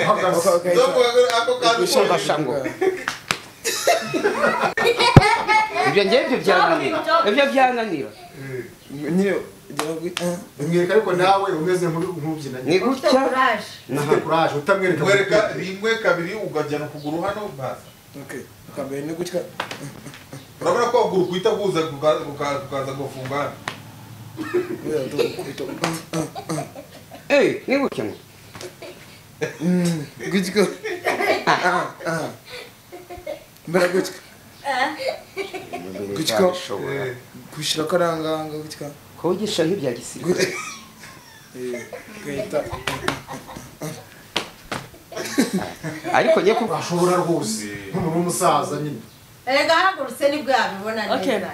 ako Shango. Ibyo ngibyo byananira. Ibyo byananira. Nyine umwereka ariko nawe umeze nk'ubyina. Ni gutya. Ufite courage utamwereka. Mwereka rimwe kabiri ugajyana kuguru hano basa. Okay. Akambere ni gutya. Urabona ko kuguru kwita kuza kukaza gufunga. Ni gutya ngo. Gutya. Mbara gutya. Gutya. Kushira karanganga gutya. Kogisha nk'ibya gisirikare. Gaita. Ariko ngiye ko ashobora rwose nk'umusaza nyine. Erega hagurutse nibwo yabibona neza.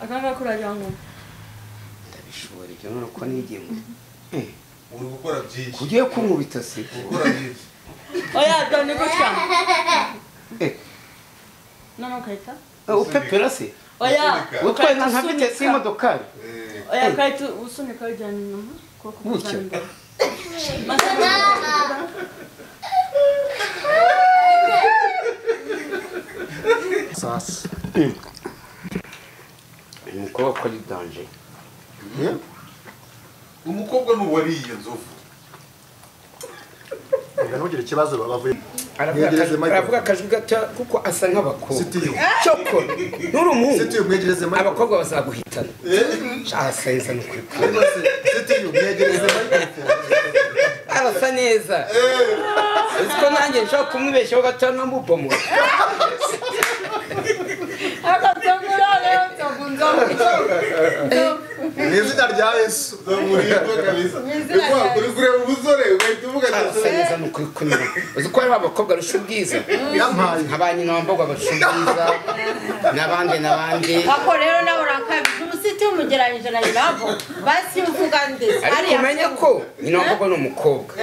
Akanga kurajya ngo. Ndabishobora ibyo none ko nigiye ngo. Uri gukora byinshi. Kugiye kumubita se. Gukora byinshi. Oya done gutya. Nano kaita? Upepera se. Oya, utwaye nka vitesi y'imodoka. Oya kaita usunika ujyana inyuma ko kuzana. Sasa. Umukobwa ko ari danger. Umukobwa n'uwariye nzovu. Ntugire ikibazo bavuye. Aravuga akajwi gato kuko asa nk'abakobwa. Cyoko. Nuri umuhungu. Sitiyo mwegereze microphone. Abakobwa bazaguhitana. Asa neza n'ukuri. Sitiyo mwegereze microphone. Arasa neza. Siko nanjye nshaka kumubeshyaho gato nkamubomo. N'izina rya Yesu. Zamurindwa kabisa. Eko kuri kureba ubusore ugahita uvuga asa neza n'ukuri kunyura. Uzi ko ari abakobwa rusha ubwiza. Nk'abanyina bambagwa basha ubwiza. N'abandi. Ako rero nawe urakabije umusiti umugeranyije na nyirabo. Basi uvuga ndetse. Ariko umenya ko nyina wambagwa n'umukobwa.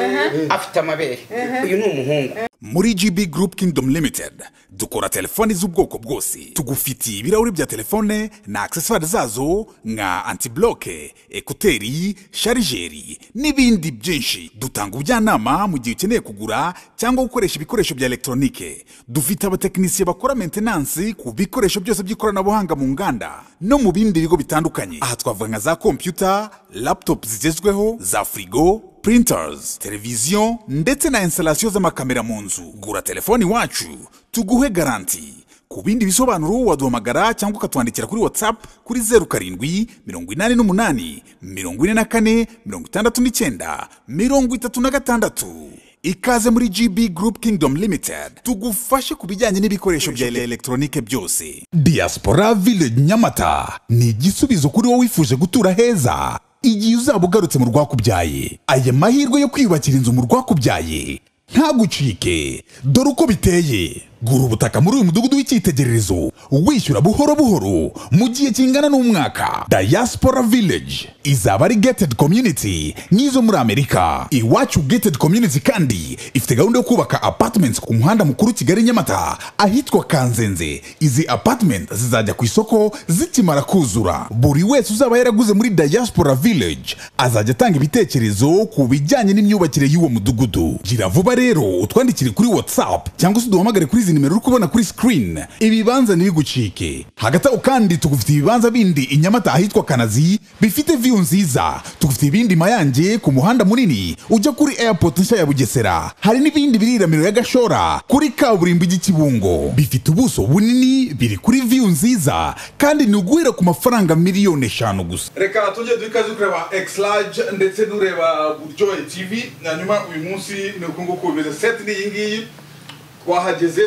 Afite amabere. Uyu ni umuhungu. Muri GB Group Kingdom Limited dukora telefoni z'ubwoko bwose. Tugufitiye ibirahuri bya telefone na accessoires zazo nka anti-block, ekuteri, chargeri n'ibindi byinshi. Dutanga ubujyanama mu gihe ukeneye kugura cyangwa gukoresha ibikoresho bya elektronike. Dufite abatekinisiye bakora maintenance ku bikoresho byose by'ikoranabuhanga mu nganda no mu bindi bigo bitandukanye. Aha twavuga nka za computer, laptop zigezweho, za frigo, printers, televiziyo ndetse na installation z'amakamera mu nzu. Gura telefoni wacu tuguhe garanti. Ku bindi bisobanuro waduhamagara cyangwa ukatwandikira kuri WhatsApp kuri 07 88 44 69 36. Ikaze muri GB Group Kingdom Limited. Tugufashe kubijyanye n'ibikoresho bya elektronike byose. Diaspora Village Nyamata ni igisubizo kuri wowe wifuje gutura heza. Igihe uzaba ugarutse mu rwakubyaye, aya mahirwe yo kwiyubakira inzu mu rwakubyaye ntagucike. Dore uko biteye: gura ubutaka muri uyu mudugudu w'icyitegererezo wishyura buhoro buhoro mu gihe kingana n'umwaka. Diaspora Village izaba ari gated community nk'izo muri Amerika. Iwacu gated community kandi ifite gahunda yo kubaka apartments ku muhanda mukuru Kigali Nyamata ahitwa Kanzenze. Izi apartment zizajya ku isoko zikimara kuzura. Buri wese uzaba yaraguze muri Diaspora Village azajya atanga ibitekerezo ku bijyanye n'imyubakire y'uwo mudugudu. Gira vuba rero utwandikire kuri WhatsApp cyangwa se duhamagare kuri nimero uri kubona kuri screen. Ibibanza ntibigucike. Hagati aho kandi tugufite ibibanza bindi i Nyamata ahitwa Kanazi bifite view nziza. Tugufite ibindi Mayange ku muhanda munini ujya kuri airport nshya ya Bugesera. Hari n'ibindi biri Ramiro ya Gashora kuri kaburimbo y'Ikibungo. Bifite ubuso bunini, biri kuri view nziza kandi ni uguhera ku mafaranga miliyoni 5 gusa. Reka tujye dukaze kureba X-Large ndetse dureba Buryohe TV. Nyuma uyu munsi ni uko nguko bimeze. Set ni iyi ngiyi.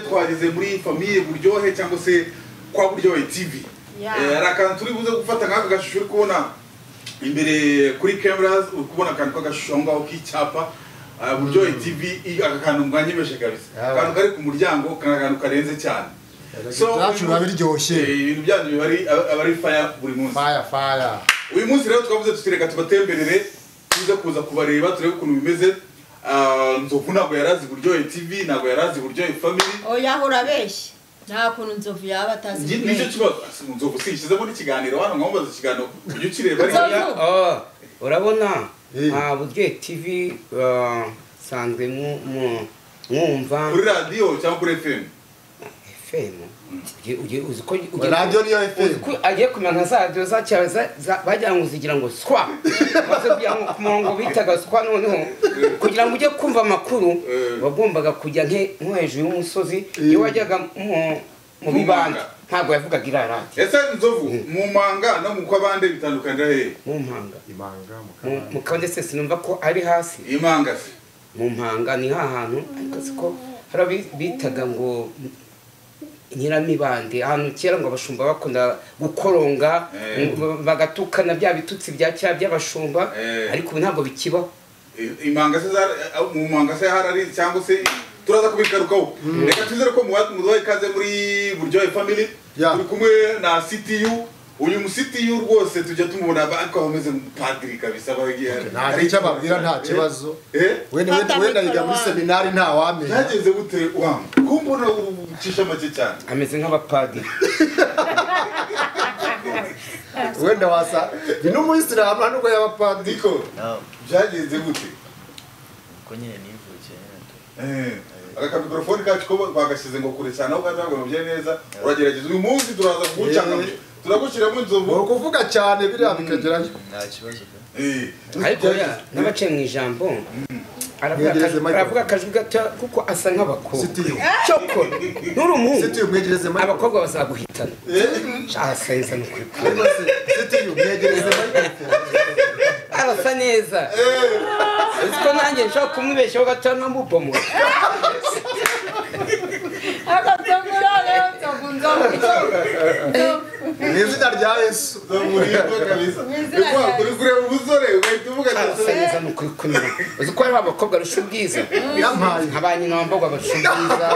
Twageze muri famille Buryohe cyangwa se kwa Buryohe TV. Arakantu turi buze gufata nk'aka gashusho uri kubona imbere kuri cameras, uri kubona akantu k'agashusho ngaho k'icyapa Buryohe TV. Aka kantu mwanyemeshe kabisa. Akantu kari ku muryango, akantu karenze cyane. So byacura biryoshye. Ibintu byanyu abari fire buri munsi. Fire. Uyu munsi rero twavuze tutireka tubatemberere tuze kuza kubareba turebe ukuntu bimeze. Nzovu ntabwo yarazi Buryohe TV, ntabwo yarazi Buryohe Family. Oya urabeshya. Nta kuntu Nzovu yaba atazi. Nicyo kibazo. Nzovu sishyize muri kiganiro hano nkombaza ikiganiro ujye ukireba ari. Urabona Buryohe TV sanzwe mwumva kuri radio cyangwa kuri FM FM uzi ko radio niyo FM agiye kumenya nka za radio za cyaza bajya ngo zigira ngo swa maze bya ku murongo bitaga swa noneho kugira ngo ujye kumva amakuru bagombaga kujya nko hejuru y'umusozi iyo wajyaga mu bibanda ntabwo yavugaga irara ese nzovu mu manga no mu kwabande bitandukanira he mu mpanga mu kandi se sinumva ko ari hasi imanga se mu mpanga ni hahantu ariko siko hari bitaga ngo nyiramibande ahantu kera ngo abashumba bakunda gukoronga bagatukana bya bitutsi bya cya by'abashumba ariko ubu ntabwo bikibaho imanga se mu manga se harari cyangwa se turaza kubigarukaho reka twizere ko muduhaye ikaze muri Buryohe family turi kumwe na CTU uyu mu CTU rwose tujya tumubona bako bameze padiri kabisa bagiye nta icyo babwira nta kibazo wenda yiga muri seminari nta wamenye yageze gute wanga kumbona ucisha make cyane ameze nk'abapadiri wenda wasa ni n'umuyisilamu hano ngo y'abapadiri ko byagenze gute ko nyine nivukiye aka mikrofone kacu ko bagashyize ngo kure cyane aho kandi bye neza uragerageza uyu munsi turaza kugucanga turagushyiramo inzovu ni ukuvuga cyane biriya bikagerayo nta kibazo ariko n'abaciye mu ijambo aravuga akajwi gato kuko asa nk'abakobwa cyoko n'urumuhungu abakobwa bazaguhitana asenza no kwikura arasa neza uziko nanjye nshobora kumwibeshyaho gato nkamubomora ni izina rya Yesu uri kureba umusore ugahita uvuga neza no kwikura uziko ari abakobwa arusha ubwiza nk'abanyina bambagwa barusha ubwiza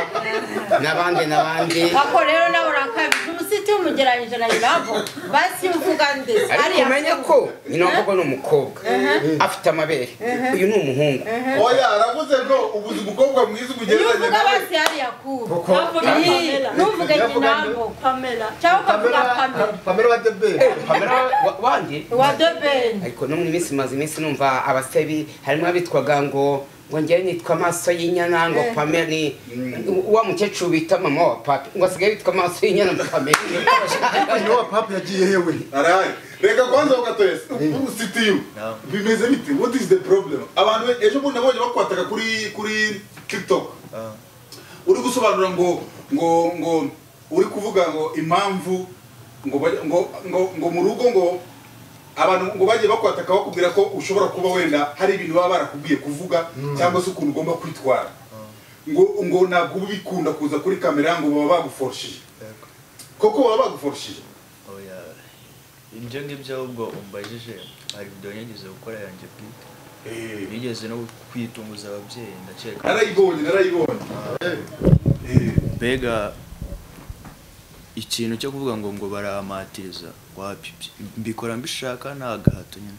n'abandi ako rero nawe urakabije umusiti w'umugeranyije na nyirabo basi uvuga ndetse ariko umenye ko nyina wambagwa ni umukobwa afite amabere uyu ni umuhungu oya aravuze ngo ubuze umukobwa mwiza umugereranya nawe uvuga basi yari yakuru nuvuge nyinambo Pamela cyangwa ukavuga Pamela wa Debeli Pamela wandi wa Debeli ariko no muri minsi maze iminsi numva abasebi harimo abitwaga ngo njyewe nitwa amaso y'inyana ngo Pamela ni wa mukecuru bita mama wa papa ngo asigaye bitwa amaso y'inyana Pamela niwe wa papa yagiye hewe araye reka kwanza ukatwese CTU bimeze bite what is the problem abantu ejo bundi nabonye bakwataka kuri TikTok uri gusobanura ngo uri kuvuga ngo impamvu ngo mu rugo ngo abantu ngo bagiye bakwataka bakubwira ko ushobora kuba wenda hari ibintu baba barakubwiye kuvuga cyangwa se ukuntu ugomba kwitwara ngo ntabwo ubikunda kuza kuri kamera ngo baba baguforshije koko baba baguforshije oya ibyo ngibyo ahubwo umbajije hari video nigeze gukora yanjye bwite nigeze no kwitunguza ababyeyi ndakeka narayibonye mbega ikintu cyo kuvuga ngo baramatiriza wapi mbikora mbishaka nta gahato nyine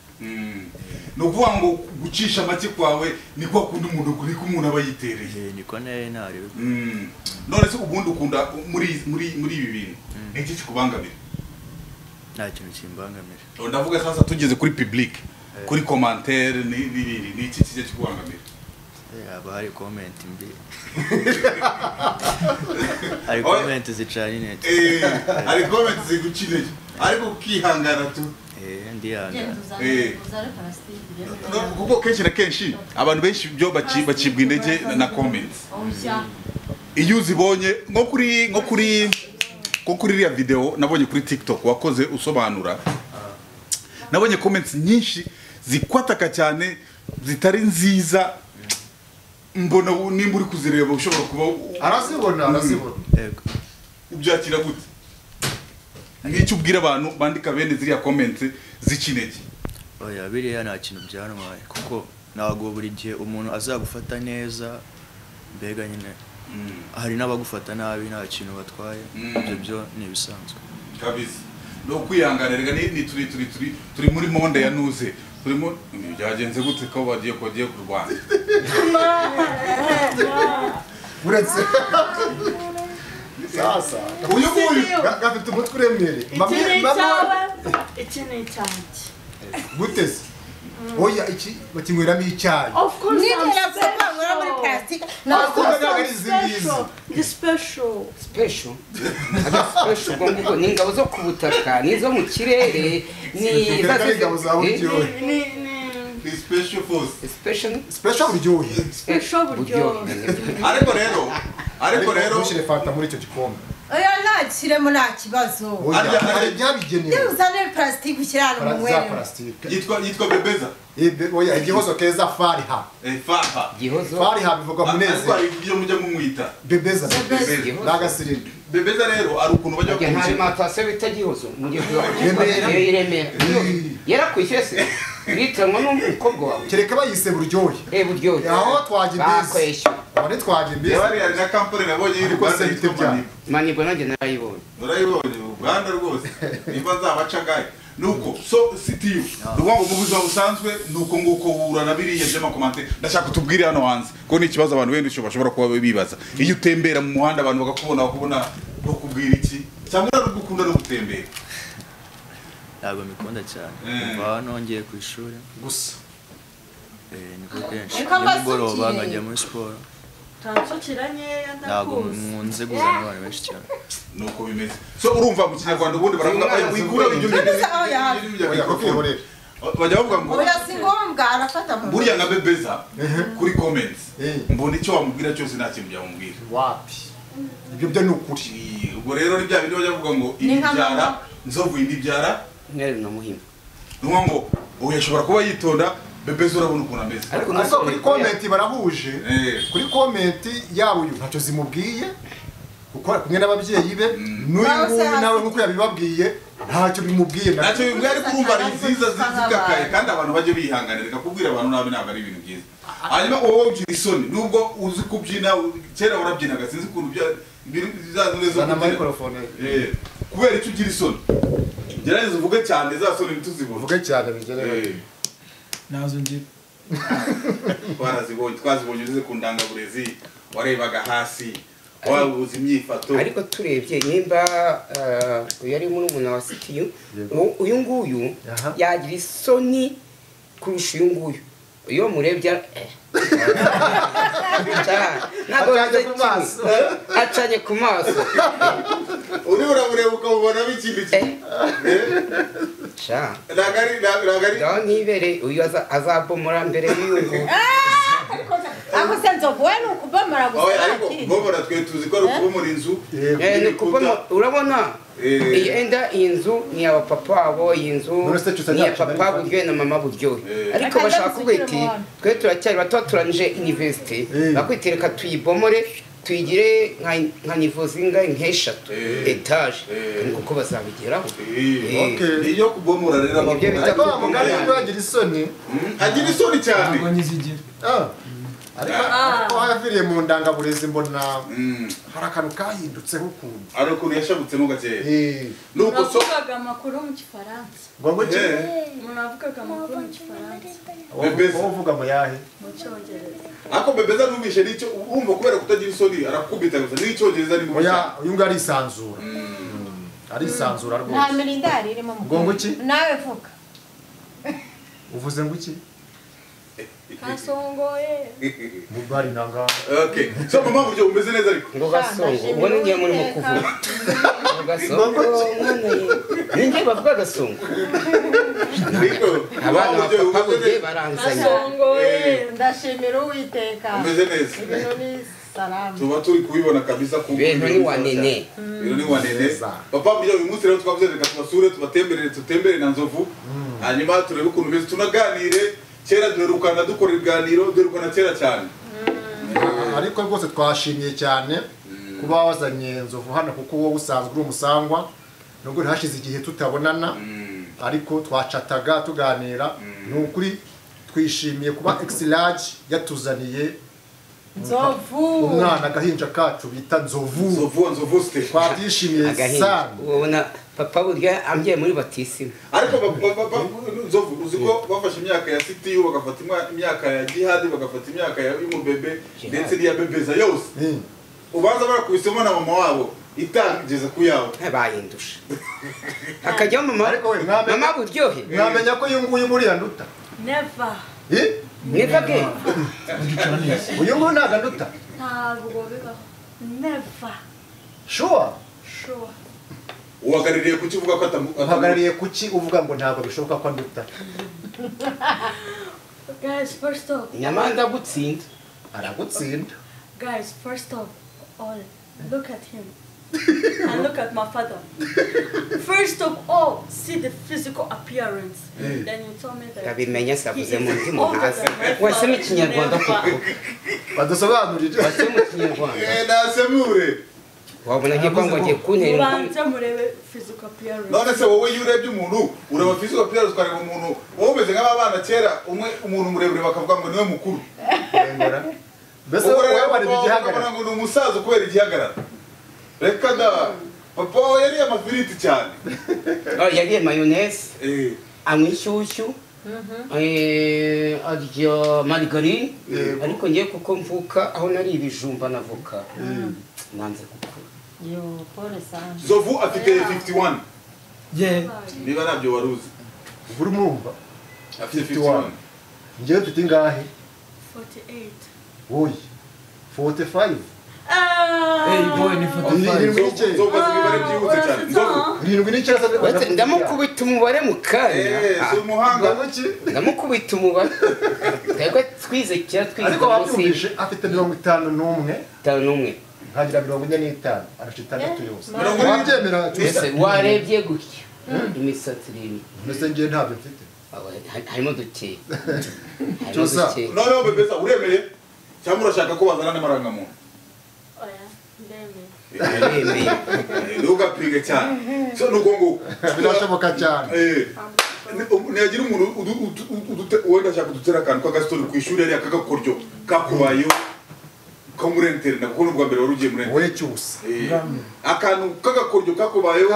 no kuvuga ngo gucisha make kwawe niko akunda umuntu kuri ko umuntu aba yitereye niko naye narebe none se ubundi ukunda muri ibi bintu niki kikubangamira nta kintu kimbangamira ndavuga sasa tugeze kuri public kuri commentaire niki kije kikubangamira haba hari comment mbi hari comment zicanye net hari comment zigucine ariko ukihangana tu ndihangana kuko kenshi na kenshi abantu benshi byo bacibwa intege na comments iyo uzibonye nko kuri iriya video nabonye kuri TikTok wakoze usobanura nabonye comments nyinshi zikwataka cyane zitari nziza mbona nimba uri kuzireba ushobora kuba arazibona yego ubyakira gute n'icyo ubwira abantu bandika bene ziriya comments zikinege oya biriya nta kintu byantwaye kuko ntabwo buri gihe umuntu azagufata neza mbega nyine hari n'abagufata nabi nta kintu batwaye ibyo byo ni ibisanzwe kabisa no kwihanganira ni turi muri monde ya nuze turimo byagenze gute ko bagiye kurwana uretse sasa uyu gafite umutwe uremere iki ni cyanjye gute se oya iki bakinyweramo icyayi Of course, Nigera I'm kusanga muri special. plastic. Ntabwo Of course, ntabwo I'm ari izi ngizi. special. The special. special special ubwo ngubwo ni ingabo zo ku butaka n'izo mu kirere ni ingabo za buryohe ni special force special special buryohe Special buryohe. ariko rero ntushyire fanta muri icyo gikombe Oya nakiremo nta kibazo. oya hari ibyabigenewe Uzane plastic ushyira mu za mwere. plastique yitwa bebeza oya igihozo keza fariha faha gihozo fariha bivuga ariko munezero hari ibyo mujya mumwita bebeza Gihozo. n'agasirindi bebeza rero ari ukuntu bajya nta kumushyira alimentation bita gihozo mu gihe Remera. Remera yarakwishyuye se bitanwa n'umukobwa wawe kereka bayise buryohe buryohe aho twajya imbizi bakweshya aho twajya imbizi hari na kampani nabonye y'u Ariko Rwanda se yitwa bite Manipo manibo nanjye narayibonye urayibonye Uganda rwose nimba nzabacagaye nuko so Steve ngo mu buzima busanzwe nuko nguko uhura na biriya by'amakomante ndashaka utubwire hano hanze ko ni ikibazo abantu benshi bashobora kuba bibaza iyo utembera mu muhanda abantu bakakubona bakubwira iki cyangwa uragukunda no gutembera ntabwo mbikunda cyane kuva hano ngiye ku ishuri gusa niko kenshi Ariko nimugoroba mbasukiye. nkajya muri siporo Tansukira nkeya ntabwo ndakuzi. nkunze guhura n'abantu benshi cyane nuko bimeze so urumva mu kinyarwanda ubundi baravuga wigura ibyo oya ko kwihorera bajya bavuga ngo Oya si ngombwa arafata mu. buriya nka bebeza kuri comments Eh. mbona icyo wamubwira cyose nta kintu byamubwira wapi ibyo byo ni ukuri ubwo rero ni bya bindi bajya bavuga ngo Ni nka ibibyara mama. nzovu indibyara mwere na muhima nuvuga ngo uyu ashobora kuba yitonda bebeza urabona ukuntu ameze ariko kuri komenti barahuje Eh. kuri komenti yaba uyu ntacyo zimubwiye kuko ari kumwe n'ababyeyi be n'uyu nguyu nawe nk'uko yabibabwiye ntacyo bimubwiye ntacyo bimubwiye ariko urumva ari nziza zikakaye kandi abantu bajye bihanganira reka kubwira abantu nabi ntabwo ari ibintu byiza hanyuma wowe ugira isoni nubwo uzi kubyina kera warabyinaga sinzi ukuntu bizaza neza zana microphone kubera icyo ugira isoni gerageza uvuge cyane za soni ntituzibone uvuge cyane bigereho nazo ngira twazibonye uzize ku ndangaburezi warebaga hasi wabuze imyifato ariko turebye nimba uyu ari murumuna wa Sitiyu uyu nguyu Aha. yagira isoni kurusha uyu nguyu iyo murebye Acanye ku maso. acanye ku maso uri uramureba ukabubona bikindi kintu sha ntabwo ari ngaho ntibere uyu azabomora mbere y'uyu nguyu Ako senzo bueno kubamara ariko gusa. bobora twe tuzi ko ari ukubomora inzu ni ukubona urabona iyi enda iyi nzu ni aba papa wabo iyi nzu None se cyose ni iya ntabwo papa nari buryohe na mama buryohe ariko Akaza bashaka kuvuga iti gusukira mu twe turacyari bato turangije university bakwitereka tuyibomore tuyigire nka nivo zingahe nk'eshatu etaje kuko bazabigeraho iyo kubomora rero Ibyo bita ariko wa mugani ngo agira isoni agira isoni cyane ntabwo nyizigira ariko haviriye mu ndangaburezi mbona hari akantu kahindutseho ukuntu ari ukuntu yashabutsemo gakeya Umuntu avugaga amakuru mu Gifaransa. ngo ngo ki Umuntu avugaga amakuru mu Gifaransa. wowe uvuga mu yahe Mu Cyongereza. ariko bebeza numvishe n'icyo urumva kubera kutagira isoni arakubita gusa n'icyongereza ni mubi oya cyane uyu nguyu arisanzura arisanzura Nta rwose mirindari irimo mu. ngo ngo ki Nawe vuga. uvuze ngo iki Kasongoye. mu bari nanga okay so mama buryo umeze neza ariko ngo gasongo ubona ngiye murimo kuvuga ngo gasongo mwana ye ninjye bavuga gasongo ariko abana mama buryo ba papa umeze buryohe neza baranzanya Kasongoye. Ndashimira Uwiteka. umeze neza Ibintu ni salamu. tuba turi kubibona kabisa ku ibintu ni wanene ibintu ni wanene papa buryo uyu munsi rero twavuze reka tubasure tubatemberere na nzovu hanyuma turebe ukuntu bimeze tunaganire kera duherukana dukora ibiganiro duherukana kera cyane ariko rwose twashimiye cyane kuba wazanye nzovu hano kuko wowe usanzwe uri umusangwa nubwo hashize igihe tutabonana ariko twacataga tuganira ni ukuri twishimiye kuba X-Large yatuzaniye Nzovu. umwana agahinja kacu bita nzovu nzovu site twabyishimiye agahinda sana ubona papa buryohe ambye muri batisima ariko nzovu uzi ko bafashe imyaka ya Sitiyu bagafata imyaka ya Jihad bagafata imyaka ya Umubebe ndetse n'iya Bebeza yose ubanza barakubisemo na mama wabo itangigeze ku yabo bayindusha hakajyaho mama Ariko we, mwamenya- mama buryohe mwamenya ko uyu nguyu buriya nduta Never. Never again. uyu nguyu ntabwo anduta Ntabwo bibaho. Never. sure Sure. uhagarariye kuki uvuga ko uhagarariye kuki uvuga ngo ntabwo bishoboka ko anduta Guys, first of Nyamara ndagutsinda. aragutsinda Guys, first of all, look at him. And look at my father. First of all, see the physical appearance. Then you tell me that Ndabimenya he savuze is mu ndimi older hasi. than my Wasema father. ikinyarwanda Never. koko. badusobanurire Wasema mu kinyarwanda. nasemure Wabona ngiye kwanga ngiye kuntera. Ubanze murebe physical appearance. none se wowe iyo urebye umuntu ureba physical appearance ukareba umuntu wowe umeze nk'abana kera umuntu muremure bakavuga ngo niwe mukuru mbese wowe wowe ureba bari igihagarara ukavuga ngo ni umusaza kubera igihagarara reka da papa wawe yariye amafiriti cyane Yariye mayonnaise, Eh, anywa inshyushyu, arya margarine, ariko ngiye kuko mvuka aho nari ibijumba navuka. Nanze gukura. Yo, pole sana. Zovu afite 51 Yeah. niba nabyo wari uzi uri murumva afite 51 51 njyewe mfite ingahe 48. wowe 45 Hey boy, ni 45. Zovu azi imibare byihuse cyane Zovu irindwi n'icyenda Ndamukubita umubare mu kanya. si umuhanga Ndamukubita umubare. Twebwe twize kera twize ariko munsi wabyumvise afite 51 y'itanu nkagira 45 arasha 6 yose Mirongo ine. wabyemera Ese warebye gutya. Imisatsi irimo. mbese njye ntabyo mfite Harimo duke. Cyusa. noneho bebeza uremeye cyangwa urashaka ko bazana n'amarangamuntu Oya, ndemeye. Aremeye. ntugapinge cyane so nuko ngo birashoboka cyane ntiyagira umuntu wenda ashaka udutera akantu k'agastori ku ishuri yari akagakoryo kakubayeho ko muri internet kuko n'ubwa mbere wari ugiye muri internet wowe cyusa akantu k'agakoryo kakubayeho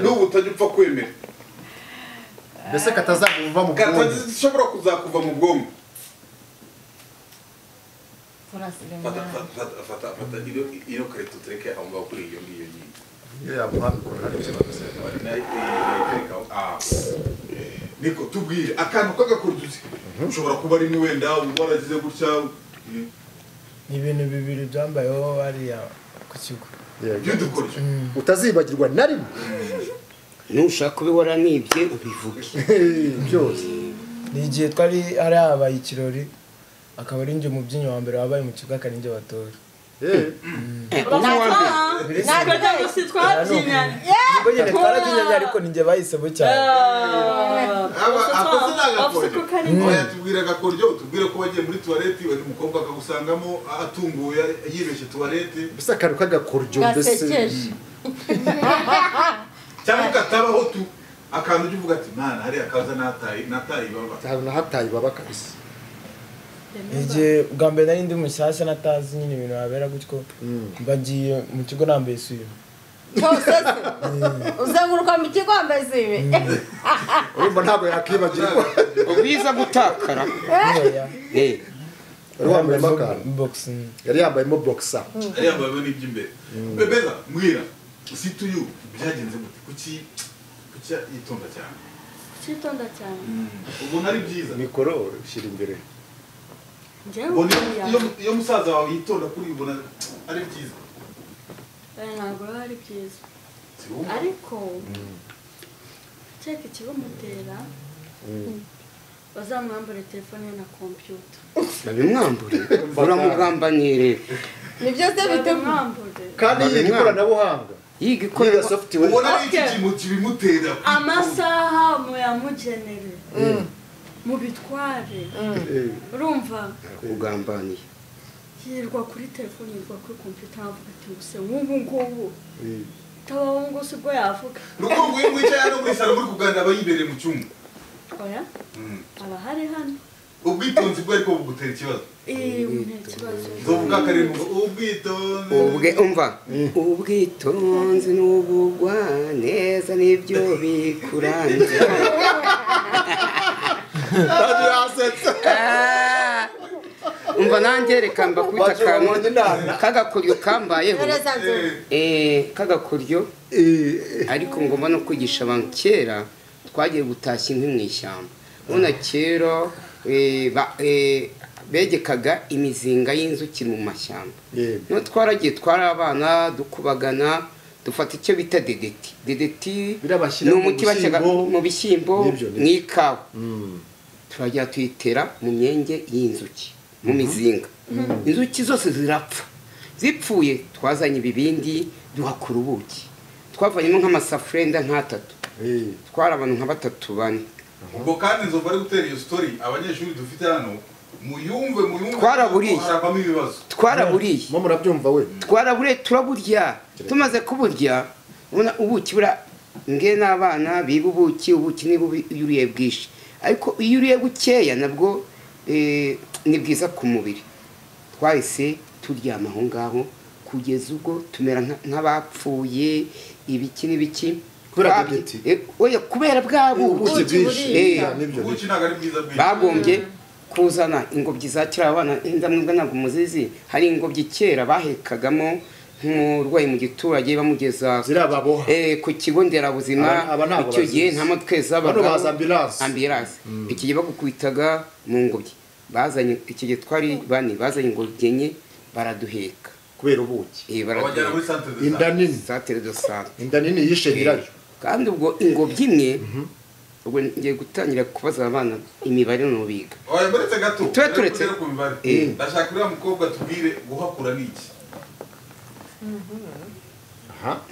n'ubu utajya upfa kwemera mbese katazamuva mu bwonko katashobora kuzakuva mu bwonko Turasire fata mwana. fata fata iyo karito tureke aho ngaho kuri iyo ngiyo nyine niko tubwire akantu k'agakoryo ushobora kuba rimwe wenda waragize gutya Ni ibintu bibiri byambayeho hariya ku kigo. by'udukoryo utazibagirwa na rimwe Nushaka ube waranibye ubivuge. byose Ni igihe twari hari habaye ikirori, akaba ari njye umubyinnyi wa mbere wabaye mu kigo akari njye batora. Ntabwo si twabyinanye. Ubwo nyine twarabyinanye ariko ni njye bahisemo cyane. akoze n'agakoryo oya tubwire agakoryo tubwire ko wagiye muri tuwarete umukobwa akagusangamo atunguye yibeshye tuwarete mbese akantu k'agakoryo mbese Gasekeje. cyangwa katabaho tu akantu ujya uvuga ati mwana hariya akaza nataye baba ahantu nahataye baba kabisa Igihe bwa mbere nari ndi mushyashya natazi nyine ibintu babera gutyo, mbagiye mu kigo nambaye isuyo. Cyose se. Uzenguruka mu kigo wambaye ibi. urumva ntabwo yakibagirwa Ubiza gutakara. Oya. Eh. yari wambayemo akantu Boxing. yari yambayemo boxer ariya mbabe n'iby'imbere bebeza mwira situyu byagenze gute kuki yitonda cyane Cyitonda cyane. ubona ari byiza mikoro ushyira imbere Njyewe ubona buriya. iyo musaza wawe yitonda kuri ubona ari byiza Ntabwo biba ari byiza. Sibumva? Ariko ceka ikibamutera bazamwambure telefone ye na computer. Babimwambure. Uramugambanire. Ni byose bite Babimwambure. kandi yiga ikoranabuhanga Yiga yiga ikorera software ubona ari iki Okay. kintu kibimutera Amasaha muyamugenere. Mubitware. Urumva? kugambaniye. Yirwa kuri telefone, yirwa kuri computer, avuga ati gusa nk'ubu ngubu. Tabaho ngo si bwo yavuga. nuko nguyu mwicaye hano muri salo muri kuganira aba yibereye mu cyumba Oya? Aba hari hano. ubwitonzi bwe ariko bugutera ikibazo Nta kibazo. nzovuga karindwi ubwitonzi Umva. Ubwitonzi n'ubugwa neza nibyo bikuranga. kandi yasetse Umva nanjye reka mbakubita akantu k'agakoryo kambayeho. K'agakoryo ariko ngomba no kwigisha abantu kera twagiye gutashya inkwi mu ishyamba ubona kera begekaga imizinga y'inzuki mu mashyamba no twaragiye twari abana dukubagana dufata icyo bita dedeti ni umuti bashyiraga mu bishyimbo mu ikawa turajya tuyitera mu myenge y'inzuki mu mizinga inzuki zose zirapfa zipfuye twazanye ibibindi duhakura ubuki twavanyemo nk'amasafurenda nk'atatu twari abantu nka 3-4 ubwo kandi nzo bari gutera iyo story abanyeshuri dufite hano muyumve twaraburiye mo murabyumva we twaraburiye turaburya tumaze kuburya ubona ubuki bura nge n'abana biba ubuki niba yuriye bwishi ariko iyo uriye bukeya nabwo ni bwiza ku mubiri twahise turyama aho ngaho kugeza ubwo tumera nk'abapfuye ibiki n'ibiki kubera bwabo bagombye kuzana ingobyi za kera abana ndamwebwe ntabwo muzizi hari ingobyi kera bahekagamo nk'umurwayi mu giturage bamugeza ku kigo nderabuzima icyo gihe nta motwe zabaga ambulance iki gihe bagukubitaga mu ngobyi bazanye iki gihe twari bane bazanye ingobyi enye baraduheka kubera ubuki abajyana muri centre de santé inda nini yishe nyirayo kandi ubwo ingobyi imwe ubwo ngiye gutangira kubaza abana imibare no biga oya mberetse gato turetse ku mibare ndashaka uriya mukobwa tubwire guhakura niki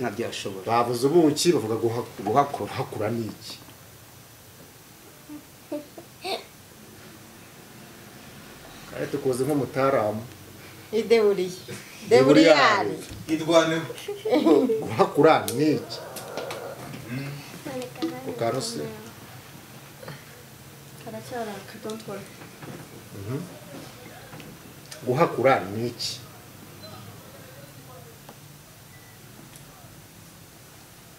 ntabyashobora bavuze ubuki bavuga guhakura niki kandi tukoze nk'umutaramu deburiyari idwaneho guhakura niki ukarose guhakura niki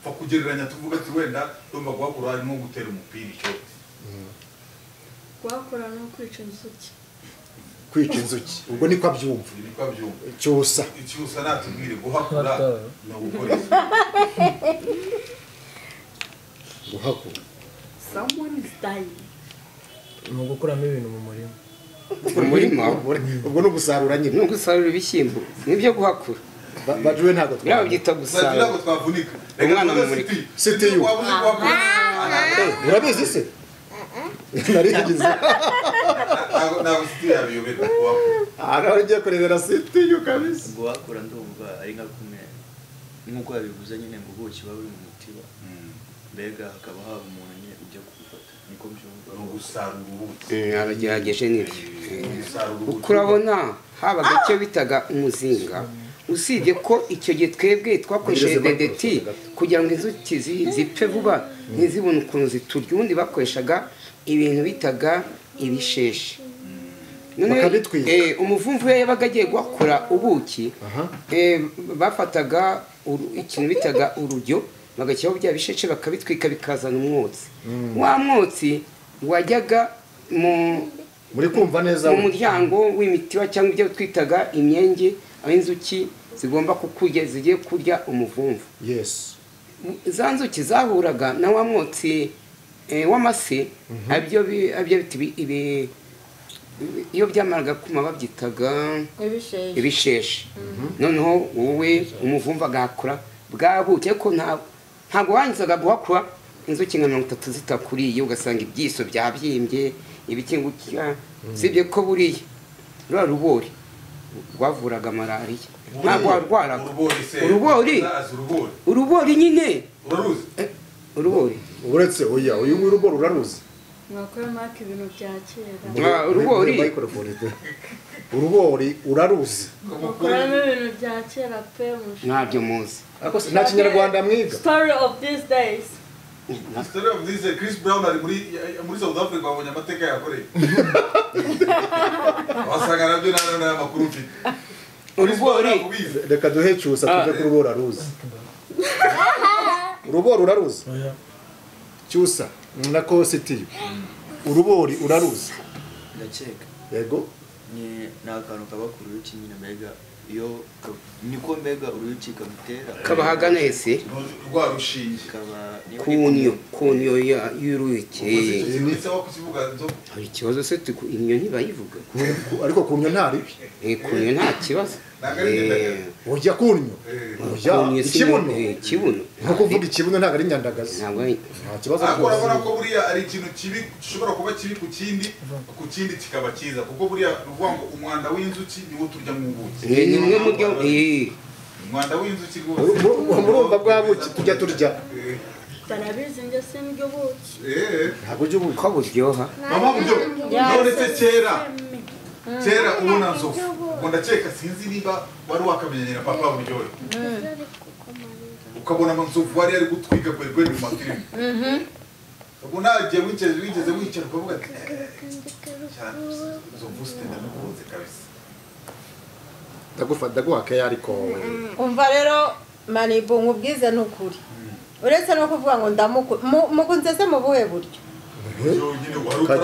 fa kugereranya tuvuga ati wenda ndumva guhakura ari nko gutera umupira ishoti guhakura no kwica inzuki ubwo niko abyumva cyusa natubwire guhakura no gukora guhakura someone is dying mu gukuramo ibintu mu murima ubwo no gusarura nyine no gusarura ibishyimbo nibyo guhakura bajuwe ntago byita gusarura ntabwo twavunika umwana mu murima sitiyu urabizi se narigize ntabwo sitiyu yabiyoberwa guhakura ugiye kurebera sitiyu kabisa guhakura ndumva ari nka kumwe nk'uko yabivuze nyine ngo ubuki buba buri mu mutiba mbega hakaba haba umuntu nyine ujya kubufata niko byumva ni ugusarura ubuki aragerageje nibyo uko urabona habaga icyo bitaga umuzinga usibye ko icyo gihe twebwe twakoresheje dedeti kugira ngo inzuki zipfe vuba ntizibone ukuntu ziturya ubundi bakoreshaga ibintu bitaga ibisheshe umuvumvu we yabaga agiye guhakura ubuki bafataga ikintu bitaga urujyo bagashyiraho bya bisheshe bakabitwika bikazana umwotsi wa mwotsi wajyaga muri kumva neza mu muryango w'imitiba cyangwa ibyo twitaga imyenge aho inzuki zigomba kukurya zigiye kurya umuvumvu za nzuki zahuraga na wa mwotsi w'amase iyo byamaraga kuma babyitaga ibisheshe noneho wowe umuvumvu agahakura bwa buki ariko ntabwo wangizaga guhakura inzuki nka 30 zitakuriye ugasanga ibyiso byabyimbye ibikingukira sibye ko buriya rwa rubori rwavuraga malariya ntabwo warwaraga urubori nyine urubori uretse oya uyu urubori uraruzi mwakora mark ibintu bya kera urubori uraruzi mukoramo ibintu bya kera pe ntabyo muzi nta kinyarwanda mwiga story of these days story of these days Chris Brown ari muri South Africa wabonye amateka yakoreye wasanga nabyo nana amakuru mfite urubori reka duhe cyusa tuve ku rubori aruzi urubori uraruzi cyusa nako sitiyu urubori uraruzi ndakeka yego ni akantu kaba ku ruki nyine mbega iyo niko mbega uruyuki kamutera kaba hagana ese rwa rushinge kaba kunyo y'uruyuki ndetse wo kukivuga nzo hari ikibazo se inyo ntibayivuga ariko kunyo nta ribi kunyo nta kibazo urya kunyo urya ikibuno ikibuno nko kuvuga ikibuno ntabwo ari nyandagazi ntabwo nta kibazo ariko urabona ko buriya ari ikintu kibi gishobora kuba kibi ku kindi kikaba cyiza kuko buriya uvuga ngo umwanda w'inzuki niwo turya mu buki ni mwe mu byo umwanda w'inzuki rwose murumva bwa buki tujya turya Tarabizi njye sindyo buki. ntabwo ujya ubuki ko buryoha mama buryo none se kera ubona nzovu ngo ndakeka sinzi niba wari wakamenyera papa buryohe ukabona nzovu wari ari gutwika kwegwende mu mafilime ubwo nagiye wigeze wicara ukavuga ati nzovu sitenda nukunze kabisa ndaguha keya ariko umva rero Manibu nkubwize n'ukuri uretse no kuvuga ngo mukunze se mu buhe buryo nyine wari ukora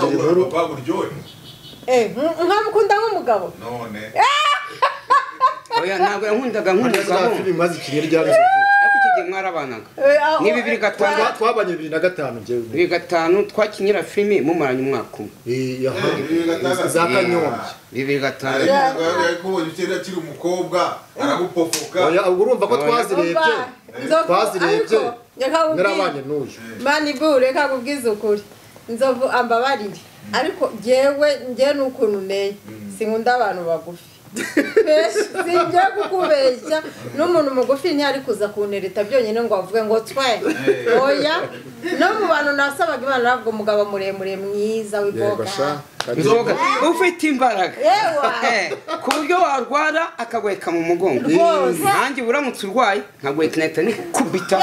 papa buryohe nkamukunda nk'umugabo none oya ntabwo yankundaga nk'umugabo maze ikinyeri rya ariko icyo gihe mwarabanaga ni 2005 twabanye 2005 njyewe 2005 twakinyira filime mumaranye umwaka umwe za kanyombya 2005 ariko ukiri akiri umukobwa aragupofoka oya urumva ko twazirebye narabanye n'uyu Manibu reka kubwiza ukuri nzovu ambabarire ariko njye n'ukuntu neye sinkunda abantu bagufi sinjya kukubeshya n'umuntu mugufi ntiyari kuza kuntereta byonyine ngo avuge ngo twe oya no mu bantu nasabaga Imana nabwo umugabo muremure mwiza w'iboga ufite imbaraga ku buryo warwara akagweka mu mugongo nanjye uramutse urwaye nkagweka nahita nikubita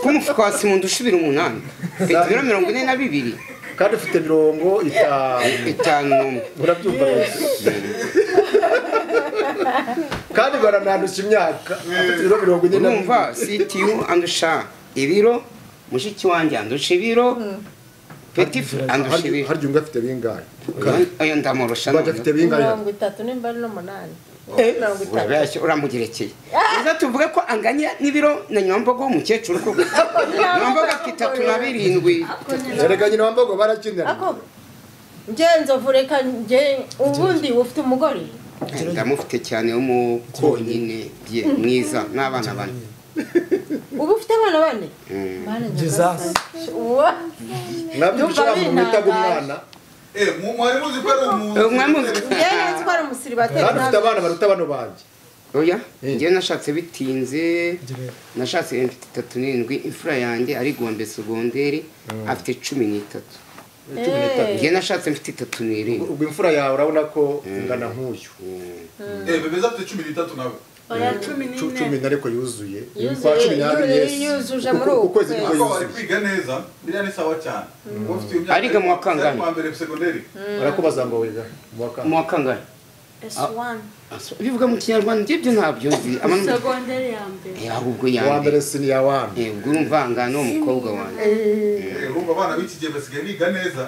umufuka wa sima ndushibira 8 mfite ibiro 42 kandi ufite 50 urabyumva kandi baranandusha imyaka afite ibiro 40 urumva CTU andusha ibiro mushiki wanjye andusha ibiro petit andusha ibiro harya unga afite bingahe ayo ndamurusha afite bingahe 30 nimba ari no 8 uramugerekeye uza tuvuge ko anganya n'ibiro na nyambogo w'umukecuru ko nyambogo afite 37 erega nyina wambogo barakinira ngenzo reka nge ubundi ufite umugore ndamufite cyane wo mu konyine bye mwiza n'abana bane ubu ufite abana bane Jesus nabyo bishobora kumwita umwana mwari muzi ko ari umuntu yewe twara umusiribateri kandi ufite abana baruta bano banjye oya njye nashatse bitinze nashatse mfite 37 imfura yanjye ari gombe segonderi afite 13 njye nashatse mfite 37 ubwo imfura yawe urabona ko ingana nk'uyu bebeza afite 13 nawe oya 14 ariko yuzuye kwa 12 yuzuje muri uko kwezi ari kwiga neza biriya ni sawa cyane ariga mu wakangana mu mbere segonderi barakubaza ngo wiga mu wakangana S1 bivuga mu kinyarwanda ibyo ntabyo nzi segonderi ya mbere ahubwo wa mbere sini ya wana ubwo urumva ngana umukobwa wanjye urumva abana b'iki gihe basigaye biga neza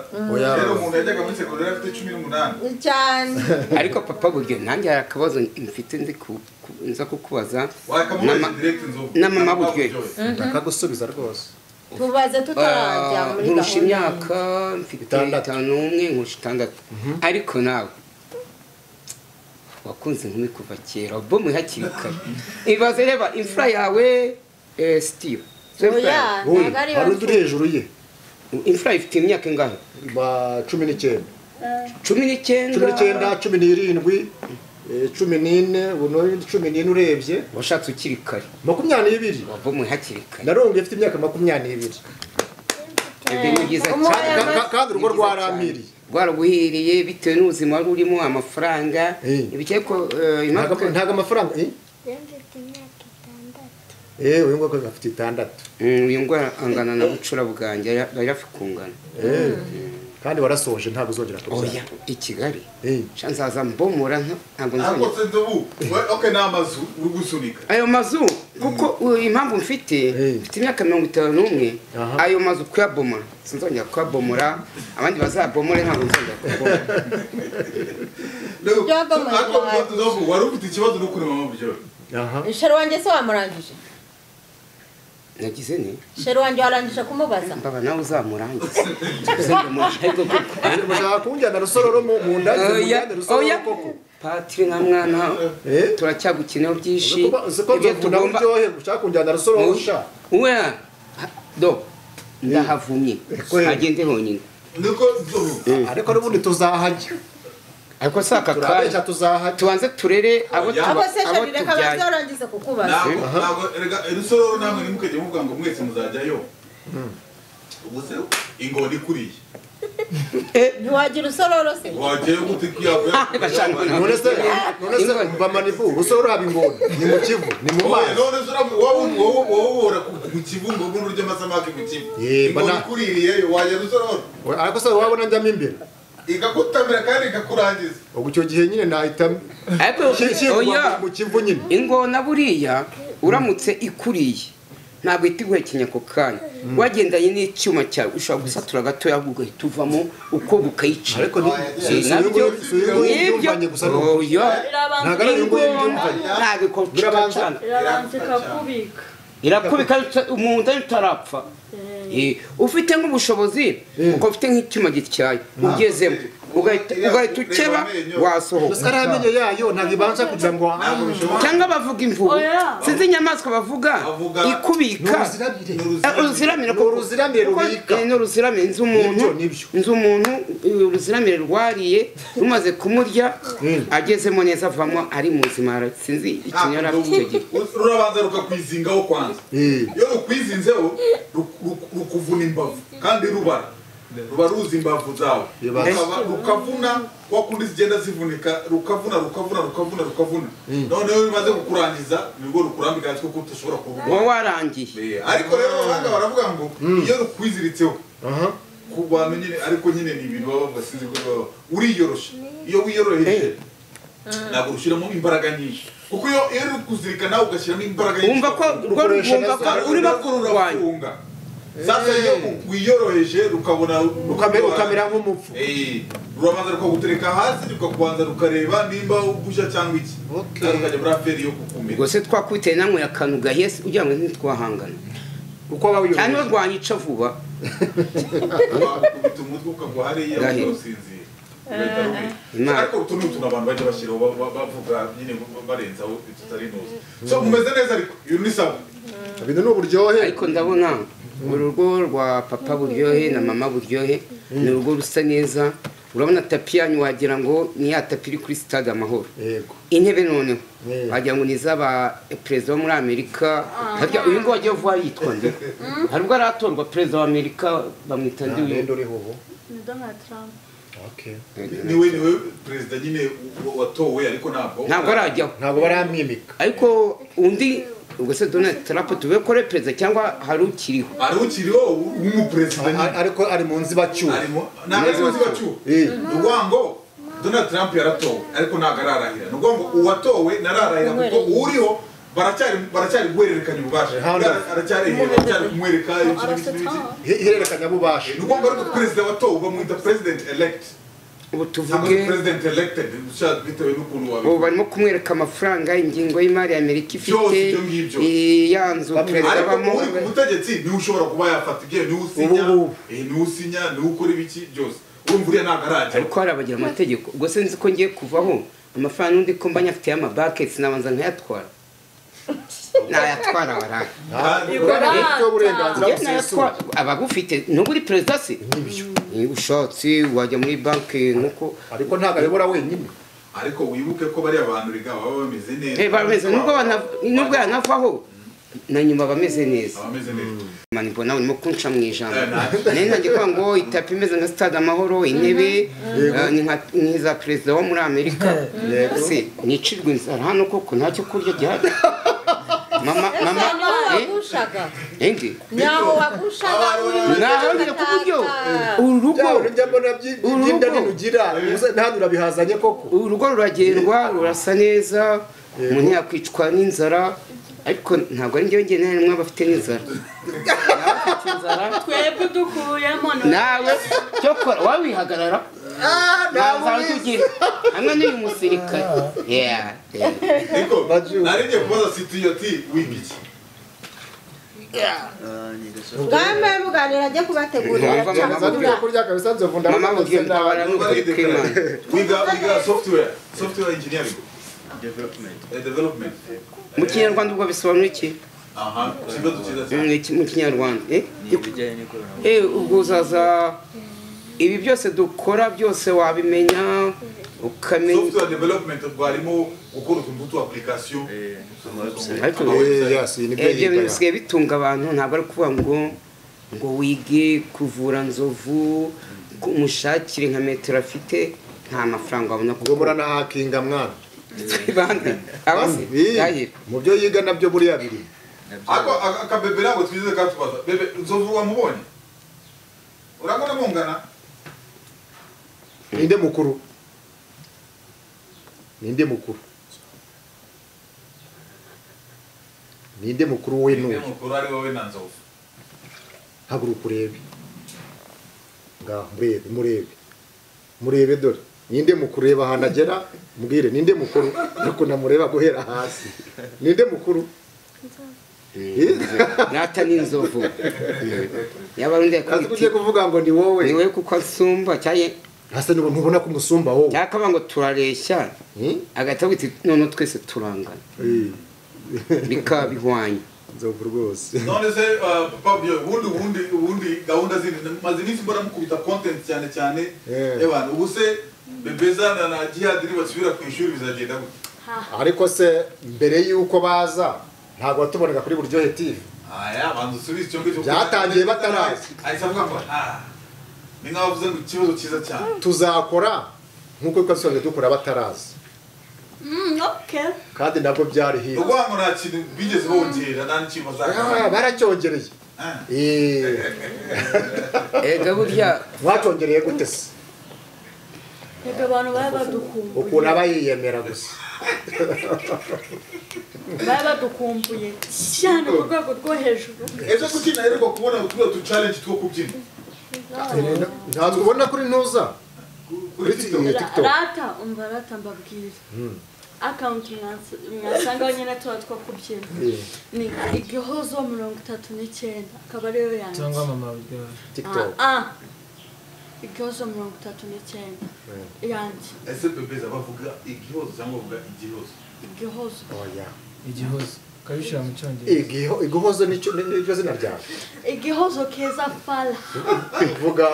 rero umuntu yajyaga muri segonderi afite 18 cyane ariko papa buryo nanjye hari akabazo mfite nza kukubaza na mama buryo ndakagusubiza rwose tubaze tutarajya muri nkurusha imyaka mfite 5 nkurusha 6 ariko nawe wakunze nkumi kuva kera bomu hakiri kare ibaze reba imfura yawe Steve oya hari undi hejuru ye imfura ifite imyaka ingahe ba 19 19 17 14 ubu 14 urebye washatse ukiri kare 22 bomu hakiri kare naronge ifite imyaka 22 ibintu byiza cyane kandi urugo rwaramiriye rwaraguhiriye bitewe n'ubuzima wari urimo amafaranga ibike ko ntago amafaranga uyu ngo afite 6 uyu ngo angana na bucura bwanjye bari afukungana kandi warasoje ntago uzongera kubyara oya i Kigali nzaza mbomora ntago nzongera ako ndubu okay namazu uri gusunika ayo mazu kuko impamvu mfite imyaka 51 ayo mazu kuyabomora sinzongera kuyabomora abandi bazabomore ntago nzongera kubomora byava mu ariko wari ufite ikibazo no kuri mama buryo sheri wanjye se wamurangije nagize ne sheri wanjye warangije kumubaza mbaba nawe uzamurangiza bashaka kunjyana rusororo mu ndani rusororo koko patiri nka mwana turacyagukeneho byinshi ibyo tugomba ushaka kunjyana rusororo usha we do ndahavumye agende honyine niko ariko n'ubundi tuzahajya ariko saka turabeshya tuzahajya tubanze turere abo se sheri reka bazarangiza kukubaza ntabwo rusororo namwe nimukajya muvuga ngo mwese muzajyayo ubuse ingoni kuriye ntiwagira usororo se wagiye gute kiyavuye none se mva manifu rusororo haba ingoni ni mu kivu ni mu mazi none wowe ku kivu ngo ubundi urya amasamake mu kivu ingoni kuririye wagiye rusororo ariko se wabona njyamo imbere igakutamira kandi ikakurangiza ubwo icyo gihe nyine nahitamo mu kivu nyine ingona buriya uramutse ikuriye ntabwo ihita iguhekenya ako kanya wagendanye n'icyuma cyawe ushobora gusatura gatoya ugahita uvamo uko bukayica ariko nabyo irakubika umuntu utarapfa ufite nk'ubushobozi uko ufite nk'icyuma gityaye ugezemo ugahita ukeba wasohoka ari amenyo yayo ntabwo ibanza kugira ngo cyangwa bavuga imvubu sinzi inyamaswa bavuga ikubika uruziramire rubika n'uruziramire nzi umuntu uruziramire rwariye rumaze kumurya agezemo neza avamo ari muzima sinzi ikinyara afite icyo gihe rurabanza rukakwizingaho kwanza iyo rukwizinzeho rukuvuna imbavu kandi ruba ruzi imbavu zawe rukavuna kwa kundi zigenda zivunika rukavuna noneho bimaze kukurangiza nibwo rukurambika kuko utashobora kuvuga wowe warangiye ariko rero abanga baravuga ngo iyo rukwiziritseho ku bantu nyine ariko nyine ni ibintu baba basize ko uriyorosha iyo wiyoroheje ntabwo ushyiramo imbaraga nyinshi kuko iyo uri kuzirika nawe ugashyiramo imbaraga nyinshi wumva ko uri bakurwanya sasa iyo wiyoroheje rukabona ukamera nk'umupfu rurabanza rukagutereka hasi rukakubanza rukareba nimba ugusha cyangwa iki ukajya muri aferi yo kukumira ubwo se twakwiteye namwe akantu gahese ugira ngo ntitwahangana uko waba cyane barwanyica vuba wakubita umutwe ukagwa hariya usinzira ariko utu ni utuntu abantu bajya bashyiraho bavuga nyine barenzaho tutari ntuzi so mumeze neza ariko iyo ni sawa ibintu ni uburyohe ariko ndabona urugo rwa papa buryohe na mama buryohe ni urugo rusa neza urabona tapi yanyu wagira ngo ni ya tapi iri kuri stade Amahoro intebe noneho wagira ngo ni iz'aba perezida wo muri Amerika uyu ngo wagiye vuba yitwa nde hari ubwo aratorwa perezida wa Amerika bamwita ndi uyu Donald Trump niwe perezida nyine watowe ariko ntabwo arajyaho ntabwo baramwimika ariko undi ubwo se Donald Trump tuve ko perezida cyangwa hari ukiriho w'umuperezida ariko ari mu nzibacyuho ngo Donald Trump yaratowe ariko ntabwo ararahira ni ukuvuga ngo uwatowe nararahira kuko uriho baracyari guhererekanya ububasha aracyari kumwereka ihererekanya bubasha ni ukuvuga ngo perezida watowe bamwita president elect ubu tuvuge president elected bitewe n'ukuntu ubu barimo kumwereka amafaranga ingingo y'imari y'Amerika ifite yanzu perezida abamo uri ku butegetsi niwe ushobora kuba yafata ibyo niwe usinya niwe ukora ibiki byose urumva uriya ntabwo arajya ariko hari abagira amategeko ubwo se nzi ko ngiye kuvaho amafaranga n'undi ko mba nyafite y'amabaketi sinabanza nkayatwara nayatwara waraye abagufite n'ubu uri perezida se niba ushatse wajya muri banki nk'uko ariko ntabwo ayobora wenyine ariko wibuke ko bariya bantu riga baba bameze neza bameze nubwo yanavaho na nyuma bameze neza mani mbona urimo kunca mu ijambo nari nanjye kuvuga ngo itapi imeze nka stade Amahoro intebe ni nk'iza perezida wo muri Amerika se nicirwa inzara hano koko ntacyo kurya gihari mama wagushaga nyaho wagushaga naho ngiye kuburyo urugo by'inda ninugira ntabwo urabihazanye koko urugo ruragendwa rurasa neza umuntu yakwicwa n'inzara ariko ntabwo ari njyewe ngewe nimwe bafite n'inzara twebwe dukuyemo nawe cyo kora wawihagarara ntamubizi hamwe n'uyu musirikare yeah niko naringiye kubaza City ati wibiki bwambe muganira ajye kubategurira Nzatuye kurya kabisa nzovunda mama mugiye ndabara n'ukuri kw'Imana wiga software engineering development mu kinyarwanda ubwo bisobanura iki aha kibazo cyiza mu kinyarwanda ni ibijyanye n'ikoranabuhanga ubwo uzaza ibi byose dukora byose wabimenya ukamenya software development bwarimo gukora utuntu tu application ariko yes ni ibyo bisigaye bitunga abantu ntabwo ari kuvuga ngo wige kuvura nzovu umushakire nka metero afite nta mafaranga wabona ngo murana hakinga mwana bande abasi yahira mu byo yiga nabyo buriya biri ako akabebe ntabwo twize katubaza bebe nzovu wamubonye urabona mungana ninde mukuru ninde mukuru we n'uyu mukuru ari wowe na nzovu haguruka urebe ngaho murebe dore ninde mukuru reba ahantu agera mbwire ninde mukuru ariko namureba guhera hasi ninde mukuru nata n'inzovu yabarundi kazi kugiye kuvuga ngo ni wowe niwe kuko asumba cyaye hasa ntubona ko umusumba wowe cyakaba ngo turareshya agahita wita none twese turangana bikabihwanye nzovu rwose none se papa byo ubundi gahunda zindi maze nisi mbona mukubita content cyane y'abantu ubu se bebeza na Jihad basubira ku ishuri bizagenda gute ariko se mbere yuko baza ntabwo watubonaga kuri Buryohe TV aya bantu subiza cyo ngicyo byatangiye batarazi ahise avuga ngo ni nkaho uvuze ngo ikibazo cyiza cyane tuzakora nk'uko twasoje dukora batarazi Okay. kandi nabwo byari hino ubwo ngo nta kintu bigeze bongera nta n'ikintu bazakora baracyongereye ega burya mwacyongereye gute se Reka abantu baba badukumbuye. ukuntu aba yiyemera gusa Baba badukumbuye cyane ku rwego rwo hejuru. ejo kuki naheruka kubona utuba tu challenge two kubyina ntabwo ubona kuri ntuza kuri TikTok Rata umva rata mbabwira. Account mwasanga nyine tuba two kubyina. Ni igihozo 39 akaba ariyo yanjye. cyangwa mama buryo TikTok Igihozo 39 yanjye. ese bebeza bavuga igihozo cyangwa bavuga igihozo Igihozo. oya igihozo kabishira mu cyongereza igihozo nicyo zina ryawe Igihozo keza fala. vuga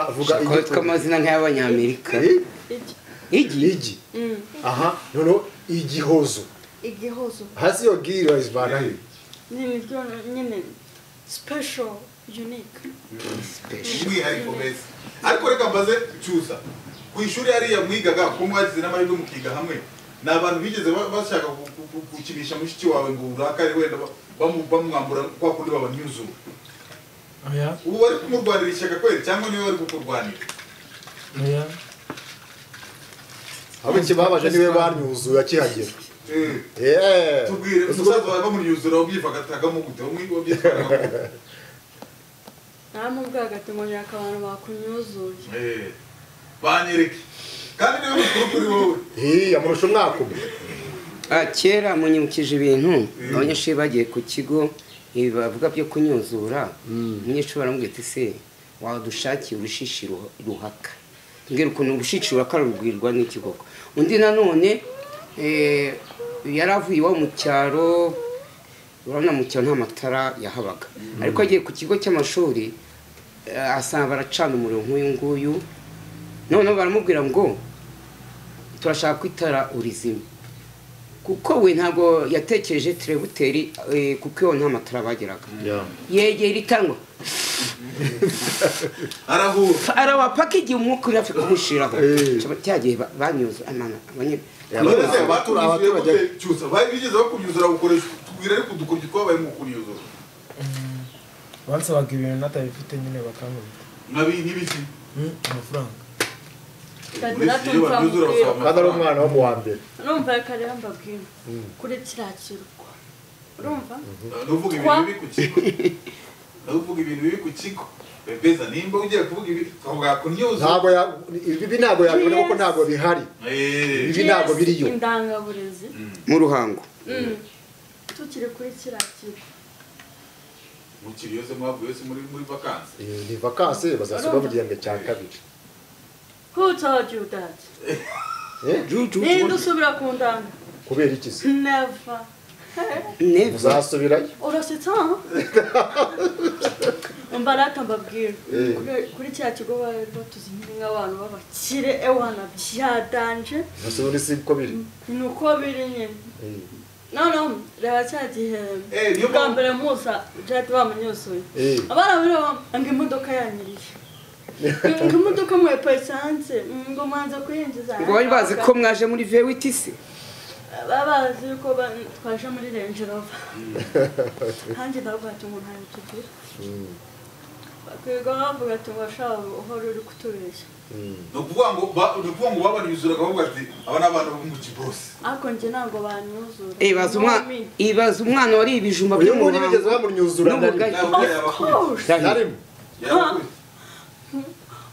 kwitwa amazina nk'ay'abanyamerika igi aha noneho igihozo Igihozo. hasi yo gira izvana he Nibyo nyine special unique. umwihariko beza ariko reka mbaze cyusa ku ishuri hariya mwigaga ko mwagize n'amahirwe mukiga hamwe ni abantu bigeze bashaka gukinisha mushiki wawe ngo urakare wenda bamwambura kwa kundi baba nyuzuye oya ubu bari kumurwanira ishyaka kweri cyangwa niwe bari kukurwanira oya abo kibabaje niwe banyuzuye akihagera tubwire umusaza wawe bamunyuzura wabyifagataagamo gute wabyitwaragamo Namubwaga ati ngo nyaka abantu bakunyuzuye. banyereke kandi niwe mukuru kuri wowe amurusha umwaka umwe kera munyibukije ibintu abanyeshuri bagiye ku kigo ibi bavuga byo kunyuzura umunyeshuri baramubwira ati se wadushakiye urushishi ruhaka mbwira ukuntu urushishi ruhaka rugwirwa n'iki koko undi nanone yari avuye iwabo mu cyaro urabona mu cyaro nta matara yahabaga ariko agiye ku kigo cy'amashuri asanga baracana umuriro nk'uyu nguyu noneho baramubwira ngo turashaka kwitara urizima kuko we ntabwo yatekereje terebuteri kuko iyo nta matara bageraga yegera itangwa arabapaka igihe umwuka uri hafi kumushiraho cyagiye banyuze bigeze bakunyuzura gukoresha tubwira ariko udukoryo twabaye mu kunyuzura bansabaga ibintu natabifite nyine bakankubita n'ibiki amafaranga kandi ari umwana wo mu wa mbere urumva reka rero mbabwira kuri kiriya kirwa urumva nuvuga ibintu bibi ku kigo uvuga ibintu bibi ku kigo beza nimba ugiye kuvuga ibi twavuga ku news ntabwo ibi ntabwo yabibona kuko ntabwo bihari ibi ntabwo biriyo indangaburezi mu ruhango tukiri kuri kiriya kigo mukiri yose mwavuye se muri vacances ni vacances bazasubira mu gihembwe cya kabiri. who told you that ninde usubira ku ndanga kubera iki se never uzasubirayo urasitsa mbarata mbabwira kuri cya kigo bari batuzinye nk'abantu b'abakire ewana byadanje nasubira isi uko biri ni uko biri nyine no reba cya gihe bwa mbere musa jati bamunyusuye abana biriho ngo imodoka yanyirije ngo imodoka mwepa esanse ngo mwanza kuyinjiza ngo bari bazi ko mwaje muri VWTC babazi ko twaje muri Range Rover hanjye ndavuga ati umuntu ari tugira bakwiga bavuga ati washaka uhora uri kutubeshya no kuvuga ngo babanyuzura akavuga ati aba n'abantu bo mu kibose ariko njye ntabwo banyuzura ibaza umwana wari ibijumba byo mu ruhango bigeze bamunyuzura narimo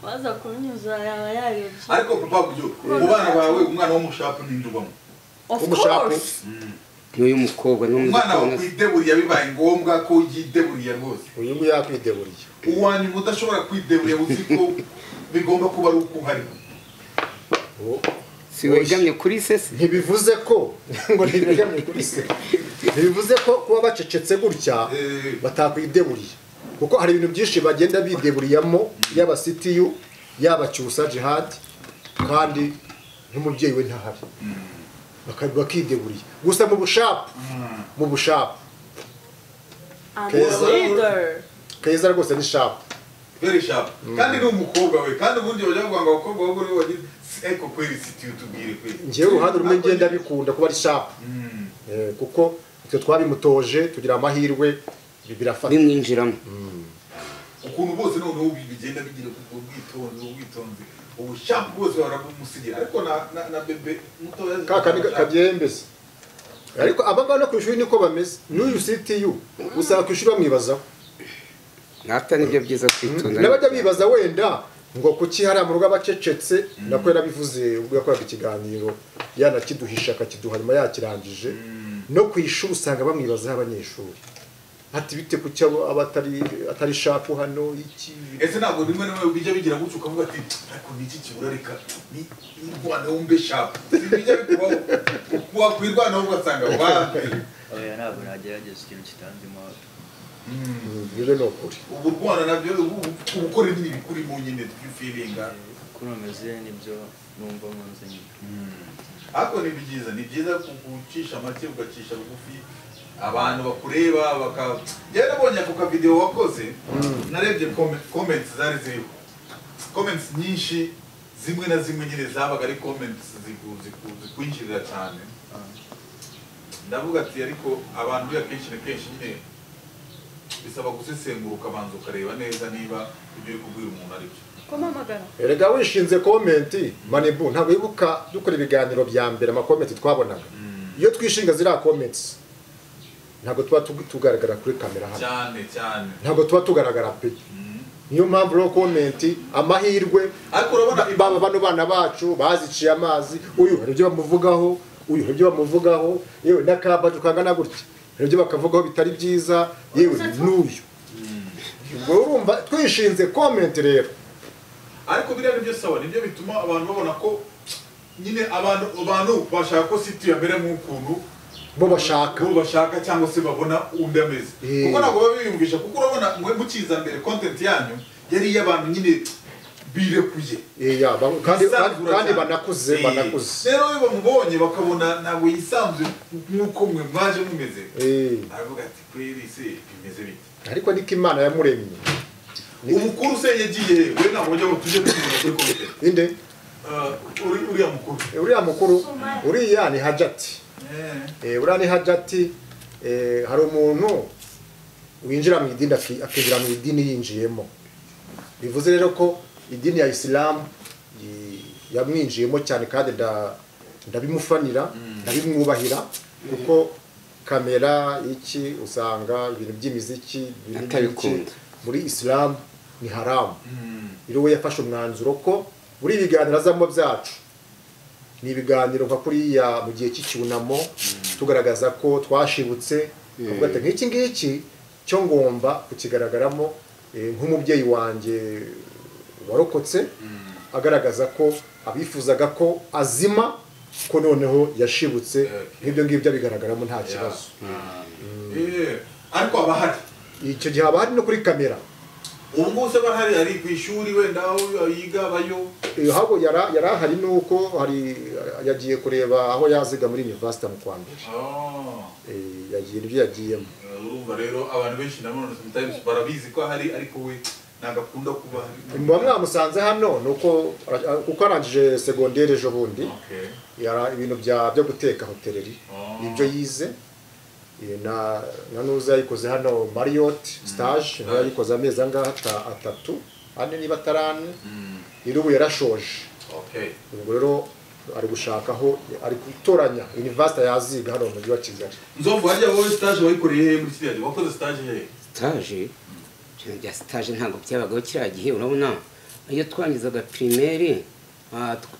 waza kunyuzura yaba yarebye ariko papa byo mu bana bawe umwana wo mushapu n'indubamo umushapu n'uyu mukobwa umwana wa kwideburiya bibaye ngombwa ko yideburiya rwose uyu nguyu yakwideburiya uwanyu udashobora kwideburiya uzi ko bigomba kuba ari uko uhari si wegamye kuri se ntibivuze ko ngo ntibegamye kuri se ntibivuze ko kuba bacecetse gutya batakwideburiya kuko hari ibintu byinshi bagenda bideburiyamo yaba sitiyu yaba cyusa jihad kandi n'umubyeyi we ntahari bakideburiye gusa mu bushapu keza rwose ni shapu very sharp kandi ni umukobwa we kandi ubundi bajya kuvuga ngo abakobwa bo muri wagize eko kweri sitiyu tubwire kweri njyewe uruhande rumwe ngenda bikunda kuba ari shapu kuko twe twabimutoje tugira amahirwe birafata bimwinjiramo ukuntu bose noneho bigenda bigira ubwitonzi ubushapu bwose baramusigira ariko na bebe mutoya kakani kabyembese ariko abangaba no ku ishuri niko bameze n'uyu sitiyu usanga ku ishuri bamwibazaho nata nibyo byiza kwitonda n'abajya bibaza wenda ngo kuki hari mu rugo abacecetse nako yarabivuze ubwo yakoraga ikiganiro yanakiduhisha akakiduha nyuma yakirangije no ku ishuri usanga bamwibazaho abanyeshuri ati bite kuki atari shapu hano iki ese ntabwo rimwe nawe bijya bigira gutyo ukavuga ati ariko niki kibura reka ni Rwanda wumve shapu bijya bikubaho wakwirwanaho ugasanga wambe oya ntabwo nagerageza ikintu kitandimo bire no kuri ubu Rwanda nabyo ubukore nini bikuri mu nyine twifeelinga kunomeze nibyo numva munze nyine ariko ni byiza kugucisha make ugacisha bugufi abantu bakureba njyewe nabonye ako kavideo wakoze narebye comments zari ziriho comments nyinshi zimwe na zimwe nyine zabaga ari comments zikwinjirira cyane ndavuga ati ariko abantu ya kenshi na kenshi nyine bisaba gusesenguruka banza ukareba neza niba ibyo uri kubwira umuntu ari byo komamagara erega wishinze comment manibu ntabwo yibuka dukora ibiganiro bya mbere amakomenti twabonaga iyo twishinga ziriya comments ntabwo tuba tugaragara kuri kamera hano cyane ntabwo tuba tugaragara pe niyo mpamvu rero komenti amahirwe baba bano bana bacu baziciye amazi uyu hari ibyo bamuvugaho uyu hari ibyo bamuvugaho yewe n'akabaje kangana gutya hari ibyo bakavugaho bitari byiza yewe n'uyu ubwo urumva twishinze komenti rero ariko biriya nibyo sawa nibyo bituma abantu babona ko nyine abantu bashaka ko siti yambere nk'ukuntu bo bashaka cyangwa se babona undi ameze kuko ntabwo babiyumvisha kuko urabona mukiza mbere content yanyu yari iy'abantu nyine birekuye kandi banakuze rero iyo bamubonye bakabona ntabwo yisanzuye nk'uko mwe mwaje mumeze aravuga ati kweri se bimeze bite ariko niko imana yamuremye umukuru se yagiye we ntabwo bajya tujye tuvuga kuri komite inde uriya mukuru uriya ni hajati uriya ni hajati hari umuntu winjira mu idini akinjira mu idini yinjiyemo bivuze rero ko idini ya Islam yamwinjiyemo cyane kandi ndabimufanira ndabimwubahira kuko kamera iki usanga ibintu by'imiziki atabikunda muri Islam ni haramu rero we yafashe umwanzuro ko muri ibiganiro azamo byacu ni ibiganiro nka kuriya mu gihe cy'icyunamo tugaragaza ko twashibutse avuga ati nk'iki ngiki cyo ngomba kukigaragaramo nk'umubyeyi wanjye warokotse agaragaza ko abifuzaga ko azima ko noneho yashibutse nk'ibyo ngibyo bigaragaramo nta kibazo ariko abahari icyo gihe haba hari no kuri kamera ubu ngubu se bahari ari ku ishuri wenda aho yiga bayo ahubwo yari ahari nuko hari yagiye kureba aho yaziga muri university mu kwa mbere yagiye ibyo yagiyemo urumva rero abantu benshi nabone sometimes barabizi ko hari ariko we nagakunda kuba muba mwamusanze hano nuko kuko arangije secondaire ejo bundi yara ibintu byo guteka hoteleri ibyo yize na nuza yayikoze hano Marriott stage yayikoze amezi angaha atatu ane niba tarane ubu yarashoje ubwo rero ari gushakaho ari gutoranya university yaziga hano mu mujyi wa Kigali. Nzomvu hajya wowe stage wayikoreye muri Kigali wakoze stage he? Stage ntabwo byabagaho kiriya gihe urabona iyo twangizaga primaire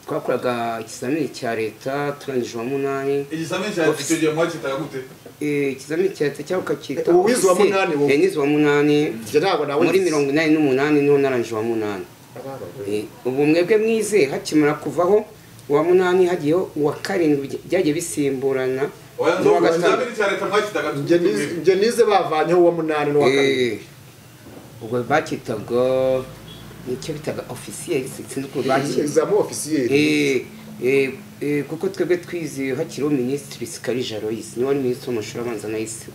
twakoraga ikizamini cya leta turangije wa 8 ikizamini cya leta cyo gihe mwakitaga gute ikizamini cya leta cyangwa ukakita uwize wa 8 wowe nize wa 8 je ntabwo nawe muri 88 niho narangije wa 8 ubu mwebwe mwize hakimara kuvaho wa 8 hagiyeho wa 7 byagiye bisimburana nje nize bavanyeho wa 8 no wa 7 ubwo bakitaga nicyo bitaga officiel sinzi ko examen officiel kuko twebwe twize hakiriho ministre Sikarija Lois ni wari ministre w'amashuri abanza na isi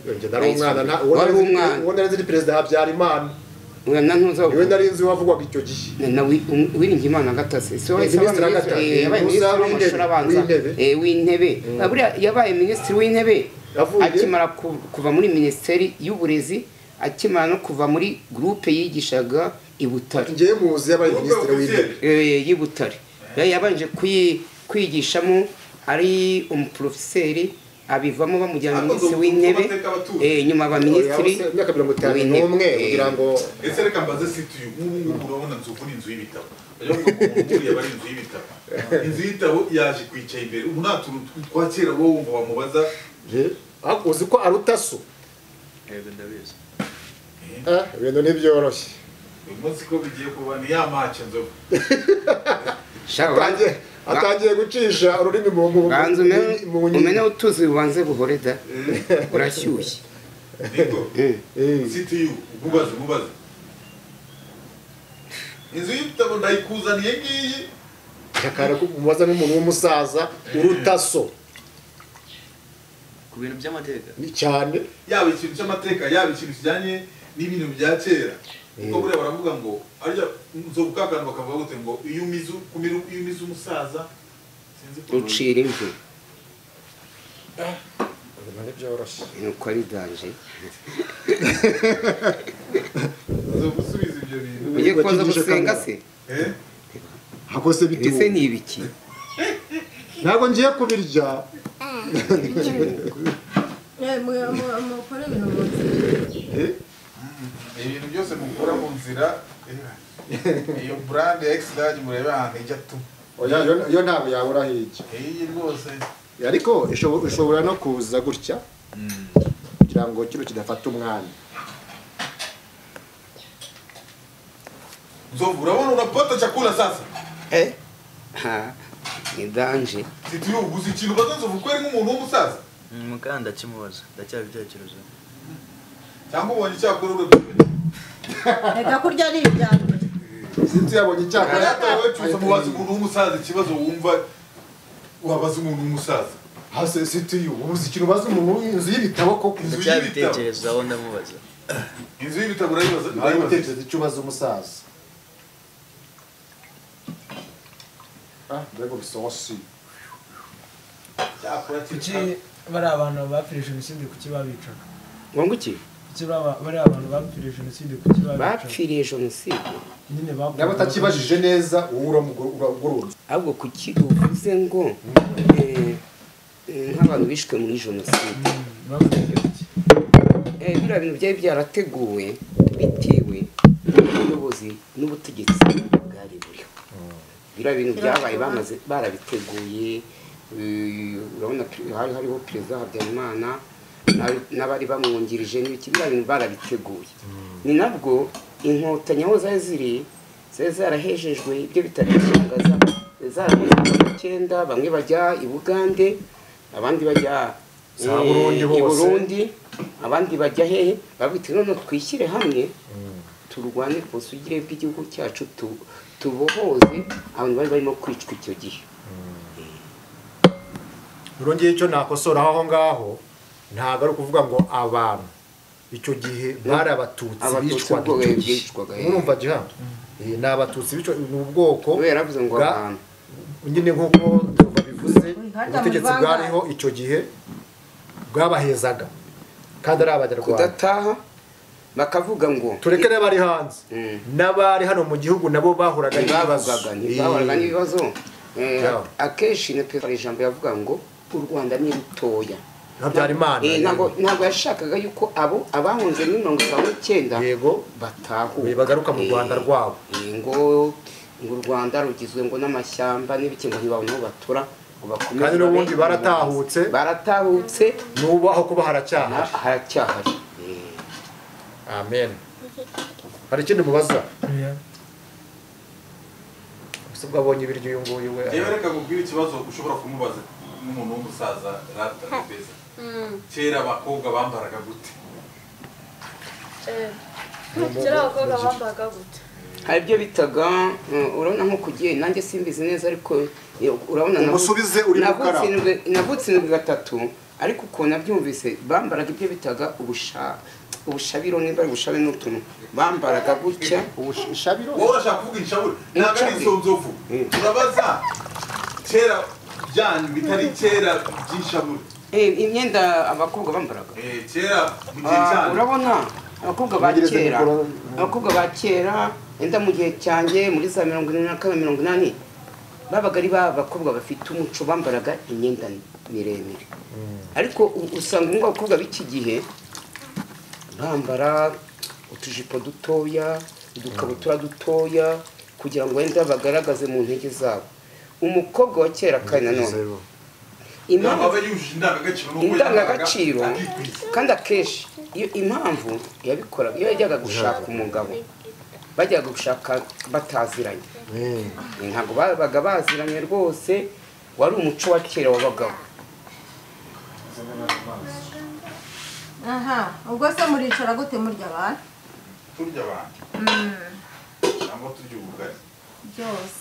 wari umwana wona ari president Habyarimana na ntuza we narinzi wavugwaga icyo gihe na Uwiringiyimana Gatase so yabaye ministre w'amashuri abanza w'intebe aburiya yabaye ministre w'intebe akimara kuva muri ministeri y'uburezi akimara no kuva muri groupe yigishaga ibutare ngiye muzi yabaye ministre w'intebe y'ibutare yabanje kwigishamo ari umuprofeseri abivamo bamujyana ministre w'intebe nyuma ba ministri imyaka 51 kugira ngo ese reka mbaze situyu nk'ubu urabona nzukuri inzu y'ibitabo ayo ngo yabari inzu y'ibitabo inzu y'ibitabo yaje kwicaye imbere ubu natuntu twakera bo wumva bamubaza akoze ko arutaso yego ndabizi ibintu ntibyoroshye umunsi ko bigiye kuba ni ya match nzovu atangiye gucisha ururimi mu umene utuzi ubanze buhore da urashyushye niko situyu mubaze inzu y'ibitabo ndayikuzaniye ngiyi yakara ko mubaza n'umuntu w'umusaza urutaso ku bintu by'amateka ni cyane yaba ikintu cy'amateka yaba ikintu kijyanye n'ibintu bya kera kuko buriya baravuga ngo arya nzobukakana bakavuga gute ngo iyo umize umusaza ucira imvu ibintu byoroshye nuko ari danje gusubiza ibyo bintu ugiye kubanza gusenga se hakose bituwe ese ni ibiki ntabwo ngiye kubirya mukora ibintu mu nzira ibintu byose mukora mu nzira iyo brand ya X-Large murebe ahantu ijya tu yo ntabwo yabura hirya iyi rwose ariko ishobora no kuza gutya kugira ngo kino kidafata umwanya Nzovu urabona unapata chakula sasa ni danje situyo uguze ikintu batanzovu kweri nk'umuntu w'umusaza mukanda kimubaza ndacyabitekerezo cyangwa ubonye icyakora urabye reka kurya ari ibyanjye sinzi yabonye icyakora yatawe cyusa mubaza umuntu w'umusaza ikibazo wumva wabaza umuntu w'umusaza hase situyo ubuze ikintu baza umuntu w'inzu y'ibitabo ko ndacyabitekerezo aho ndamubaza inzu y'ibitabo urayibaza ndayibaza icyo baza umusaza mbega bisosi kuki bari abantu bapfiriye jenoside kuki babicaga wangu ki kuki bari abantu bapfiriye jenoside kuki babicaga bapfiriye jenoside nyine nabo takibajije neza uragurunze ahubwo kuki uvuze ngo nk'abantu bishwe muri jenoside biriya bintu byari byarateguwe bitewe n'ubuyobozi n'ubutegetsi bwari buriho biriya bintu byabaye bamaze barabiteguye urabona hari hariho perezida Habyarimana n'abari bamwungirije n'ibiki biriya bintu barabiteguye ni nabwo inkotanyi aho zari ziri zarahejejwe ibyo bitaritangaza zarakoze mu cyenda bamwe bajya i Bugande abandi bajya i Burundi abandi bajya hehe babwite none twishyire hamwe turwane ubusugire bw'igihugu cyacu tubohoze abantu bari barimo kwicwa icyo gihe urongeye icyo nakosoraho aho ngaho ntabwo ari ukuvuga ngo abantu icyo gihe bari abatutsi bicwaga urumva jiha ni abatutsi bicwa ni ubwoko yaravuze ngo abantu nyine nk'uko babivuze ubutegetsi bwariho icyo gihe bwabahezaga kandi ari abanyarwanda kudataha bakavuga ngo turekere bari hanze n'abari hano mu gihugu nabo bahuraga n'ibibazo akenshi ni perezida ijambo yavuga ngo u Rwanda ni rutoya Habyarimana ntabwo yashakaga yuko abo abahunze muri 1979 yego batahuka bagaruka mu Rwanda rwabo ngo u Rwanda rugizwe ngo n'amashyamba n'ibikingo ntibabona aho batura kandi n'ubundi baratahutse n'ubu aho kuba haracyahari amen hari ikindi mubaza usabwa abonye ibiryo uyu nguyu we reka kubwira ikibazo ushobora kumubaza n'umuntu w'umusaza ratabeza kera abakobwa bambaraga gute kera abakobwa bambaraga gute hari ibyo bitaga urabona nko kugiye nanjye simbizi neza ariko urabona umusubize uri mukara navutse 2003 ariko uko nabyumvise bambaraga ibyo bitaga ubushabiro nimba ubushabe n'utuntu bambaraga gutya ubushabiro wowe urashaka kuvuga inshabure ntabwo ari insonzovu urabaza kera byanyu bitari kera by'inshabure imyenda abakobwa bambaraga kera mu gihe cyane urabona abakobwa ba kera enda mu gihe cyanjye muri za 1980 babaga ari abakobwa bafite umuco bambaraga imyenda miremire ariko usanga ngo abakobwa b'iki gihe bambara utujipo dutoya udukabutura dutoya kugira ngo wenda bagaragaze mu ntege zabo umukobwa wa kera kandi nanone indangagaciro kandi akenshi impamvu yabikoraga iyo yajyaga gushaka umugabo bajyaga gushaka bataziranye ntabwo babaga baziranye rwose wari umuco wa kera w'abagabo aha ubwo se muricara gute murya abantu turya abantu cyangwa turya ubugari byose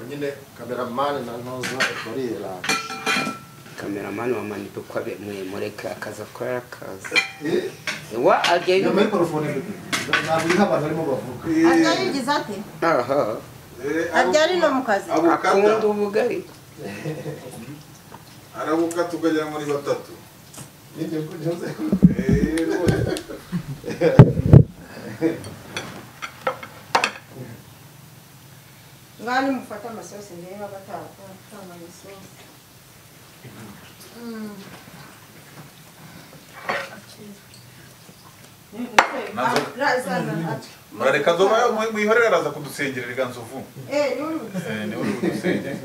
nyine kameramani na ntoza bariraje kameramani wa manipo kwa mureka akaza akora akaza wa agaye na microphone ntabwo iri abantu barimo bavuga ajya yigize ate aha ajya ari no mu kazi akunda ubugari arabuka tukagera muri batatu nibyo kujoze ngani mufata amasosi ndeba batanga isosi bareka nzova mwihorera araza kudusengerera iganzovu ni uri kudusengera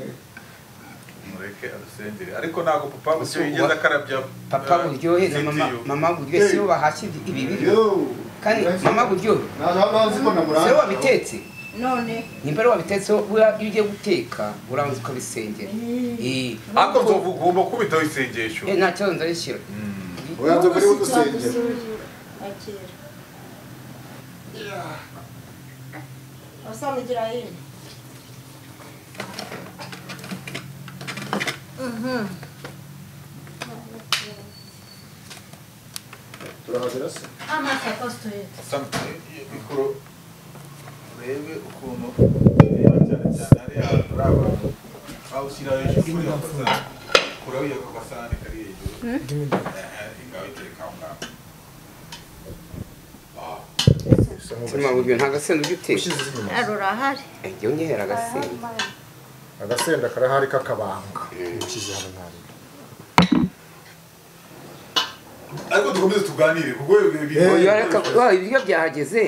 mureke adusengere ariko ntabwo papa buryo yigeze akarabya papa buryohe na mama buryohe siyo bahashye ibi biryo kandi mama buryohe siyo wabitetse none nimbere wabitetse iyo ugiye guteka uranze ukabisengera ariko nzovu ugomba kubitaho isengesho nta kibazo ndarishyira uranze kuri udusengera Wasamigira yini turahagera se amazi akostoye mikoro urebe ukuntu reba cyane cyane ari ahantu uri abantu aho ushyira hejuru kuri ako gasahani kuraho ako gasahani kari hejuru ingaho itereka aho ngaho sema buryo nta gasenda ujya uteka arurahari jya unyehera agasenda agasenda karahari k'akabanga ukize hano ntari ariko dukomeze tuganire kuko ibyo byahageze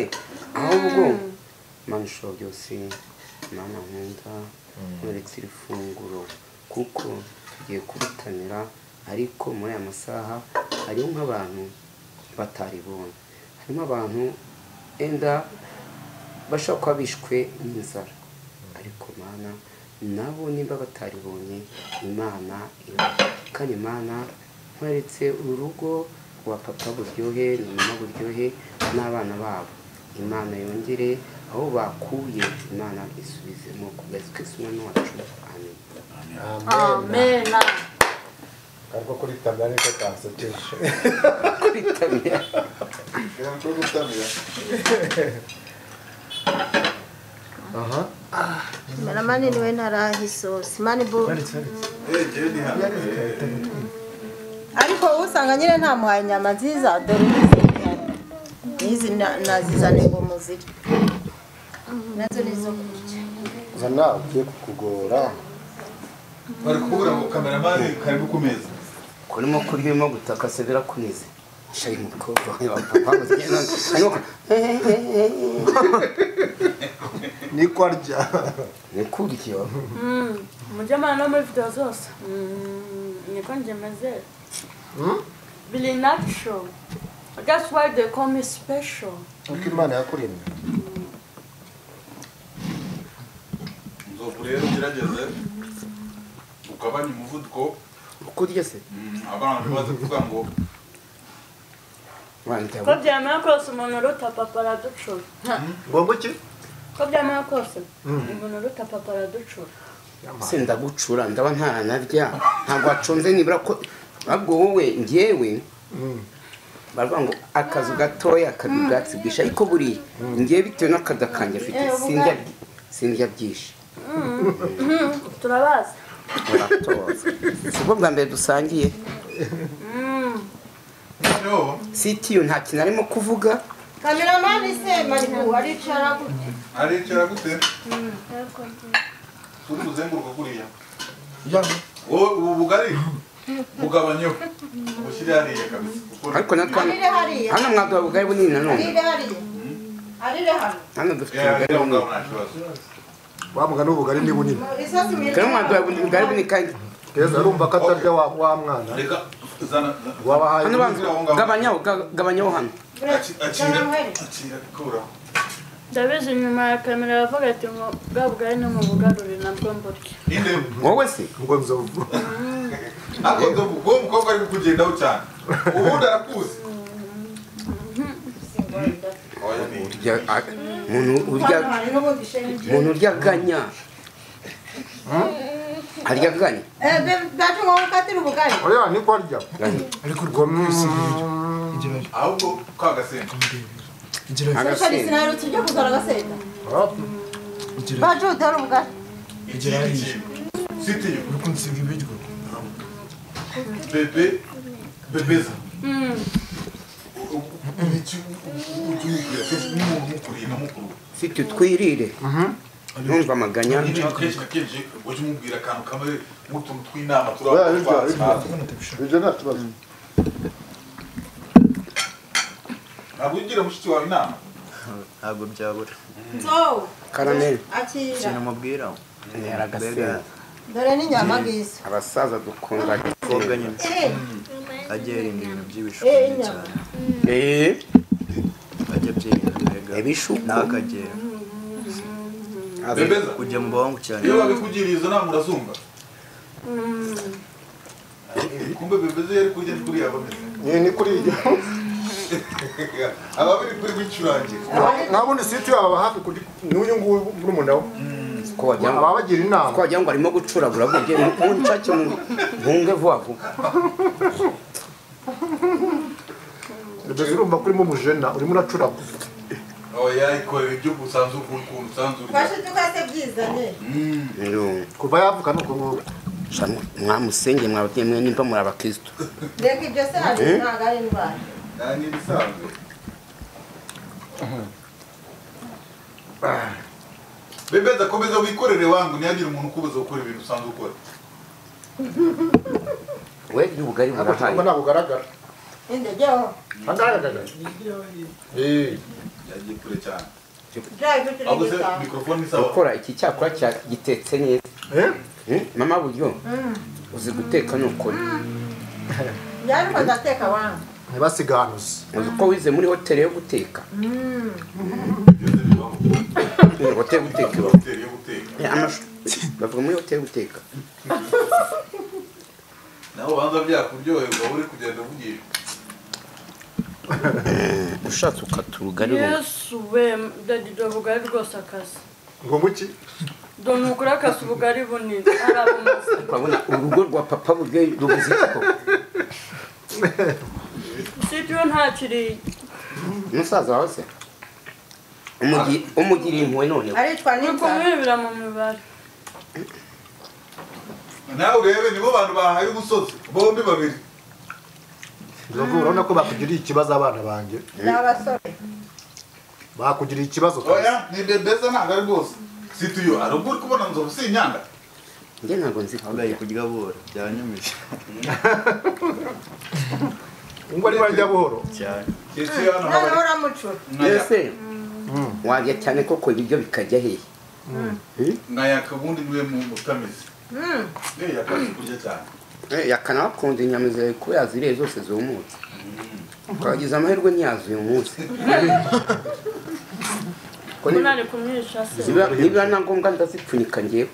ahubwo Mana ushobora byose Mana nkunda nturetse iri funguro kuko tugiye kurutanira ariko muri aya masaha hariho nk'abantu bataribonye harimo abantu enda bashobora kuba bishwe n'inzara ariko Mana nabo nimba bataribonye Imana kandi Imana nkweretse urugo wa papa buryohe na mama buryohe n'abana babo Imana yongere aho bakuye Imana isubizemo kubazwe Imana wacu amen amen ariko kuri tamya niko kansekeje kuri tamya aha Meramani niwe ntarahisosi mani bo ariko usanga nyine nta muhaye inyama nziza dore izi nazizane ngo muzire nazo nizo kurya zana ugiye kukugora bari kubura ngo kameramani kari kumeza kurimo kuryemo gutaka se birakunize shayi mukobwa wa papa niko arya nikuryo mujamana no muri video zose niko njemeze Billy Nacho. That's why they call me special. uko Imana yakuremye nzovu rero gerageze ukabanya umuvuduko ukurya se abantu baze kuvuga ngo Ko byamera kose umuntu uruta papa araducura. ngo iki Ko byamera kose umuntu uruta papa araducura. senda gucura ndaba ntaranarya ntabwo waconze nibura ko ahubwo wowe ngewe baravuga ngo akazu gatoya kabibwatsi bwisha ariko buriya ngewe bitewe n'akada kanjye afite sindya byinshi Turabaza. uratoza sibwo bwa mbere dusangiye sitiyo nta kintu arimo kuvuga kameramani se maribu aricara gute aricara gute turi kuzenguruka kuriya wowe ubu bugari bugabanyeho bushyire hariya kabisa ariko natwe hano mwaduha ubugari bunini nanone arire hano hano dufite ubugari bunini wamuga n'ubugari ni bunini kandi mwaduha ubugari bunini kandi keza urumva ko atarya wa mwana reka zana wabahaye hano banza gabanyaho hano akira kura Ndabizi nyuma ya kamera yavuga ati ngo bwa bugari no mu bugarure nabwo mburya. inde wowe se ngo nzovu ako nzovu uwo mukobwa ari kukugendaho cyane ubundi arakuzi umuntu urya ganya arya ganya bacu ngo ukatire ubugari oya niko arya ariko urwo mwisigira ahubwo kagasenda Shari sinarutse ujya kuzara agasenda bacu utari ubugari igira hariya sitiyo urukunsiga ibiryo bebeza sitiyo twirire numva amaganya kenshi na kenshi ujye umubwira akantu kamwe nk'utuntu tw'inama oya turaba ibyo nta kibazo ntabwo ugira mushiki wawe inama ntabwo byabura so karameli akira ikintu mubwira yaragasenda dore n'inyama ngizo abasaza dukunda koga nyine eh ajya yirinda ibintu by'ibishuko cyane ajya abyirinda ibishuko ntakagere bebeza kujya mu bahungu cyane iyo babikugiriye izo nama urazumva kumbe bebeza yari kurya ni kuriya bameze ni kuri iyo ababiri kuri wicurangira nkabundi sitiyo aba hafi kuri n'uyu nguyu murumuna we ko wagira ngo ababagira inama ko wagira ngo arimo gucuragura bwenge munshake mpunge vuba vuba bebeza urumva ko urimo umujena urimo uracuragura oya ikorera ibyo usanzwe ukuntu usanzwe fashe tukase byizanye kuva yavuka nuko nguko mwamusenge mwababyeyi mwe nimba muri abakristo reka ibyo se ntabwo ari indwara ni ibisanzwe bebeza komeza wikorere wangu ntihagire umuntu ukubuza gukora ibintu usanzwe ukora we n'ubugari burahari ntabwo ugaragara indegyeho agaragara yagiye kure cyane byayi bitiri ahubwo se gitanga mikrofone isaba gukora iki cyakora gitetse neza mama buryo uzi guteka n'ukuri yariko ndateka wangu ntibasiganuze uzi ko wize muri hoteli yo guteka hoteli guteka iba hoteli yo guteka amashu bavuga muri hoteli guteka naho banza byakuryoherwa uri kugenda uvugisha ushatse ukata ubugari yesu we ndagije ubugari rwose akazi ngo muki dore ukuri akazi ubugari bunini arabumaze urabona urugo rwa papa buryo rubuze ko sibyo ntakiriye umusaza wawe se umugiriye impuhwe none aricwa nuko n'inzara mwibira mu mibare nawe urebe nibo bantu bahaye umusozi bombi babiri urabona ko bakugiriye ikibazo abana banjye n'abasore bakugiriye ikibazo oya ni bebeza ntabwo ari rwose si tuyo ari ubwo uri kubona nzovu si inyanda njye ntabwo nzi Wambaye kurya buhoro byanyumije ngo ari barya buhoro cyane. kisi hano noneho haba uramucura mbese warya cyane koko ibiryo bikajya hehe nkayaka ubundi niwe mu mutamizi yakazi kurya cyane yakana wakunze inyama zawe ko yaziriye zose zumutse twagize amahirwe ntiyazuye uyu munsi munani kumwisha se niba na ngombwa ndazipfunyika ngewe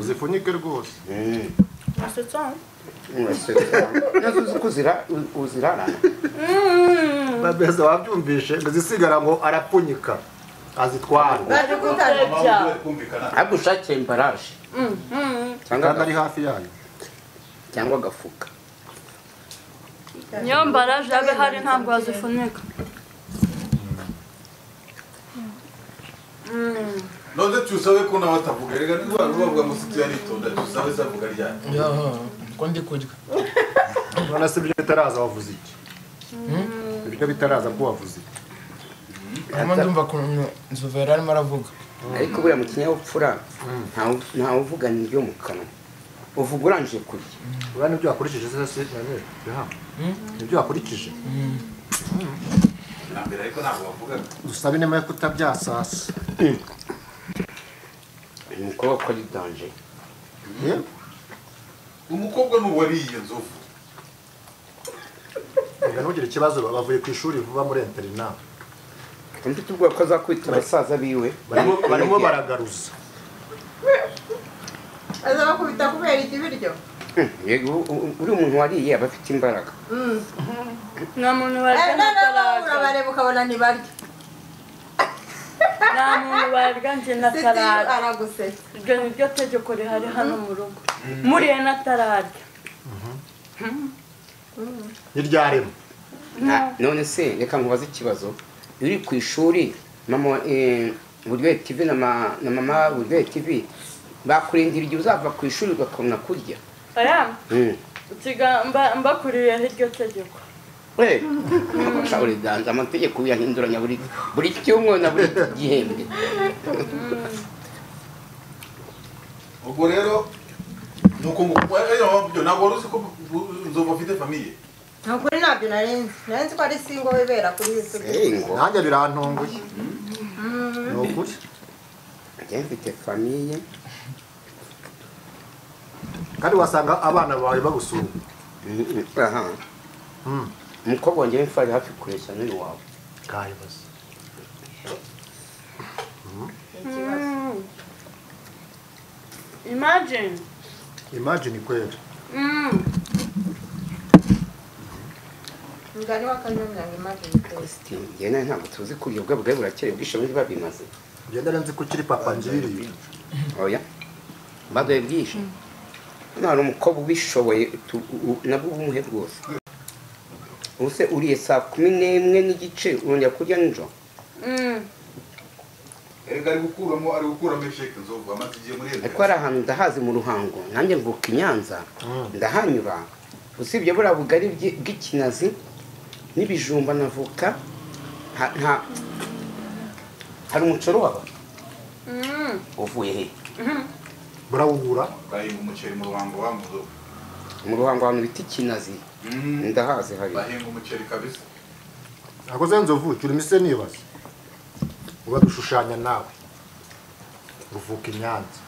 uzipfunyike rwose nasetsa nazo uzi ko uzirarana babeza wabyumvishe ndazisigara ngo arapfunyika azitwara baje kutarya kumvikana ahubwo ushakire imbaraje kandi ari hafi yayo cyangwa agafuka niyo mbaraje abe hari ntabwo wazifunika none tusabe ko nawe atavuga rega niba bavuga ngo situya nitonda tusabe savuga ryane ko ndi kurya none se ibyo bitaraza wavuze iki ibyo bitaraza ko wavuze iki hanyuma ndumva ukuntu nzovera arimo aravuga ariko buriya mu kinyabupfura ntawe uvugana ibyo mu kanwa uvuga urangije kurya uriya nibyo wakurikije se nibyo wakurikije nambere ariko ntabwo bavugaga dusabe inema yo kutabyasasa umukobwa ko ari danje umukobwa n'uwariye nzovu reka ntugire ikibazo bavuye ku ishuri vuba muri interina mfite ubwoba ko azakwita abasaza biwe barimo baragaruza aza bakubita kubera ikibiryo uri umuntu wariye aba afite imbaraga nta muntu barya nataraga urabareba ukabona ntibarya nta muntu barya njye nataraga araguseka iryo ni ryo tegeko rihari hano mu rugo muriye natararya ntiryarema none se reka nkubaze ikibazo iyo uri ku ishuri mama buryohe tv na mama buryohe tv bakurindira igihe uzava ku ishuri ugakabona kurya aya mbakuriyeho iryo tegeko uri danza amategeko uyahinduranya buri cyumweru na buri gihembwe ubwo rero nuko ntabwo wari uzi ko nzovu afite famiye nukuri ntabyo narinzi ko ari singo wibera kuri YouTube nanjye birantunguye ni ukuri njye mfite famiye kandi wasanga abana bawe bagusura aha umukobwa wanjye w'imfari hafi kureshya n'uyu wawe kahibaza imagine kwera mugani w'akanyamyanga imagine kwezi njyewe ntabwo tuzi ko uburyo bwawe burakeye ubwishobozi babimaze ugenda nzi ko ukiri papa ngiriye oya badoye bwishe hano hari umukobwa ubishoboye nabwo ubumuhe rwose ubuse uriye saa 11:30 urongera kurya nijoro erega ari gukuramo isheke nzovu amaze igihe muri ariko hari ahantu ndahazi mu ruhango nanjye mvuka i Nyanza ndahanyura usibye buriya bugari bw'ikinazi n'ibijumba navuka hari umucoro waba uvuye he burawugura bahinga umuceri mu ruhango wa muzo mu ruhango abantu bita ikinazi ndahazi hari bahinga umuceri kabisa akoze nzovu cyuri mise nibaza ubadushushanya nawe uvuka inyanza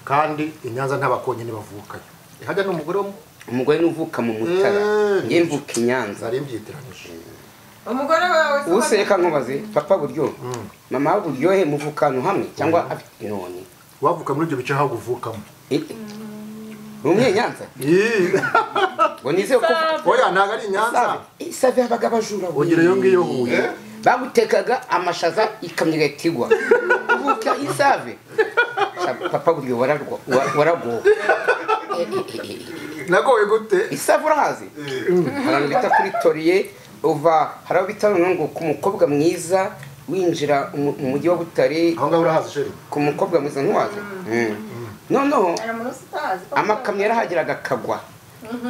kandi inyanza ntabakonye nibavukayo hajya umugore n'uvuka mu Mutara ngiye mvuka inyanza ari mbyitiranije umugore wawe useka nkubaze papa buryo mama buryohe muvukano hamwe cyangwa afite none wavuka muri ibyo bice aho guvukamo rumwe nyanza ngo nize ko oya ntago ari inyanza isave abaga bajura ugire yo ngiyo huye bagutekaga amashaza ikamyo gatigwa uvuka isave papa buryo warago nagoye gute isave urahazi abantu bita kuri toriye uva haraho bita ngo ku mukobwa mwiza winjira mu mujyi wa Butare aho ngaho urahazi sheri ku mukobwa mwiza ntuwaze noneho amakamyo yarahagiraga akagwa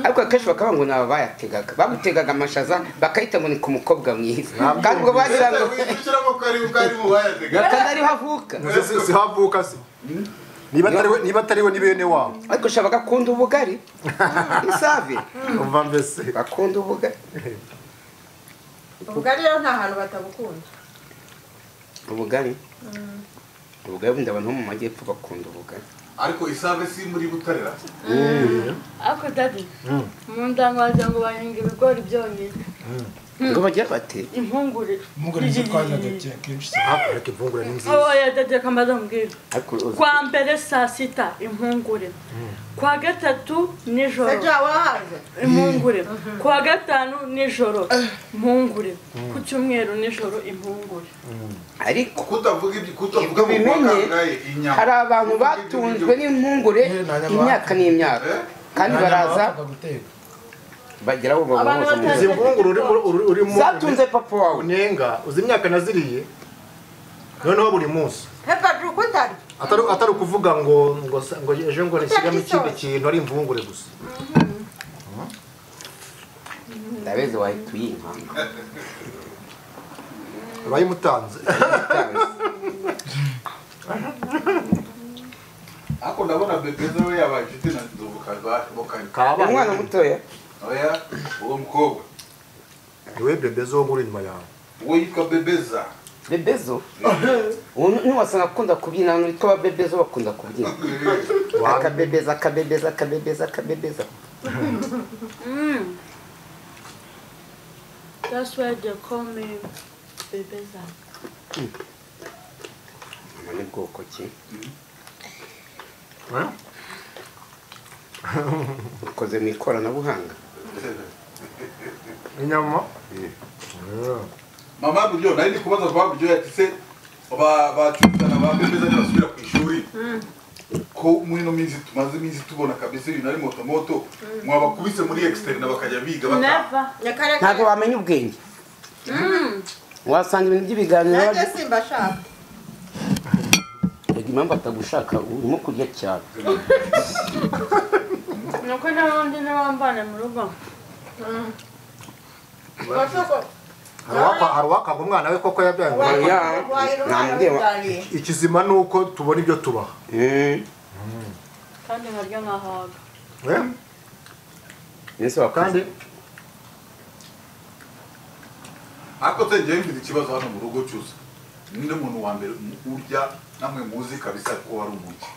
ariko akenshi bakaba ngo nabo bayategaga bagutegaga amashaza bakahita ngo ni ku mukobwa mwiza kandi ngo bagira ngo kandi ariho avuka si havuka se niba atariwe ni bene wabo ariko shaba gakunda ubugari isave umva mbese bakunda ubugari ubugari rero nta hantu batabukunda ubugari bundi abantu mu majyepfo bakunda ubugari ariko isave si muri Butarera ariko dadi mu ndangaza ngo bahinga ibigori byonyine ngo bagira bate impungure nizo twazaga kenshi ariko impungure ni nziza oya dadi kamaze mbwira kwa mbere saa sita impungure kwa gatatu nijoro impungure kwa gatanu nijoro impungure ku cyumweru nijoro impungure ariko kutavuga bimenye hari abantu batunzwe n'impungure imyaka n'imyaka kandi baraza bagira abo bamuhoza mu izi mpungure urimo zatunze papa wawe unenga uzi imyaka naziriye noneho buri munsi atari ukuvuga ngo ejo ngo nishyiramo ikindi kintu ari impungure gusa ndabeze wahita uyinkanga bayimutanze ako ndabona bebezo we yabajite na ndubuka bokani umwana mutoya oya uwo mukobwa niwe bebezo wo muri nyuma yawe uwo yitwa bebeza bebezo ntiwasanga akunda kubyina hano yitwa bebezo bakunda kubyina akabebeza akabebeza akabebeza akabebeza That's why they call me Bebeza. ni bwoko ki ukoze mu ikoranabuhanga inyama mama buryo nari kubaza kwa buryo yatise bacuzana ba bebeza n'abasubira ku ishuri ko muri no minsi tumaze iminsi tubona kabisa ibintu ari moto mwabakubise muri externe bakajya biga ntabwo bamenya ubwenge wasanga ibintu by'ibiganiro nanjye simbashaka impamvu atagushaka urimo kurya cyane nuko n'abandi n'abambana mu rugo hari uwakanga umwana we koko yabyaye ikizima ni uko tubona ibyo tubaha kandi nkarya nkahaga kandi ako tengeye mfite ikibazo hano mu rugo cyusa ninde muntu wa mbere urya namwe muzi kabisa ko wari umuki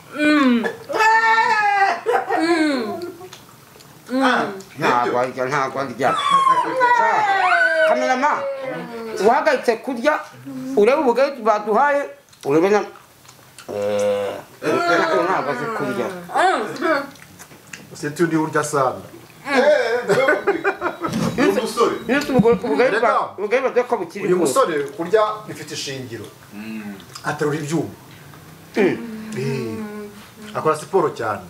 ntabwo arya kamerama uhagaritse kurya urebe ubugari baduhaye urebe na ntabwo azi kurya seti undi urya sana ubugari baduha ko bukiri uyu musore kurya bifite ishingiro aterura ibyuma akora siporo cyane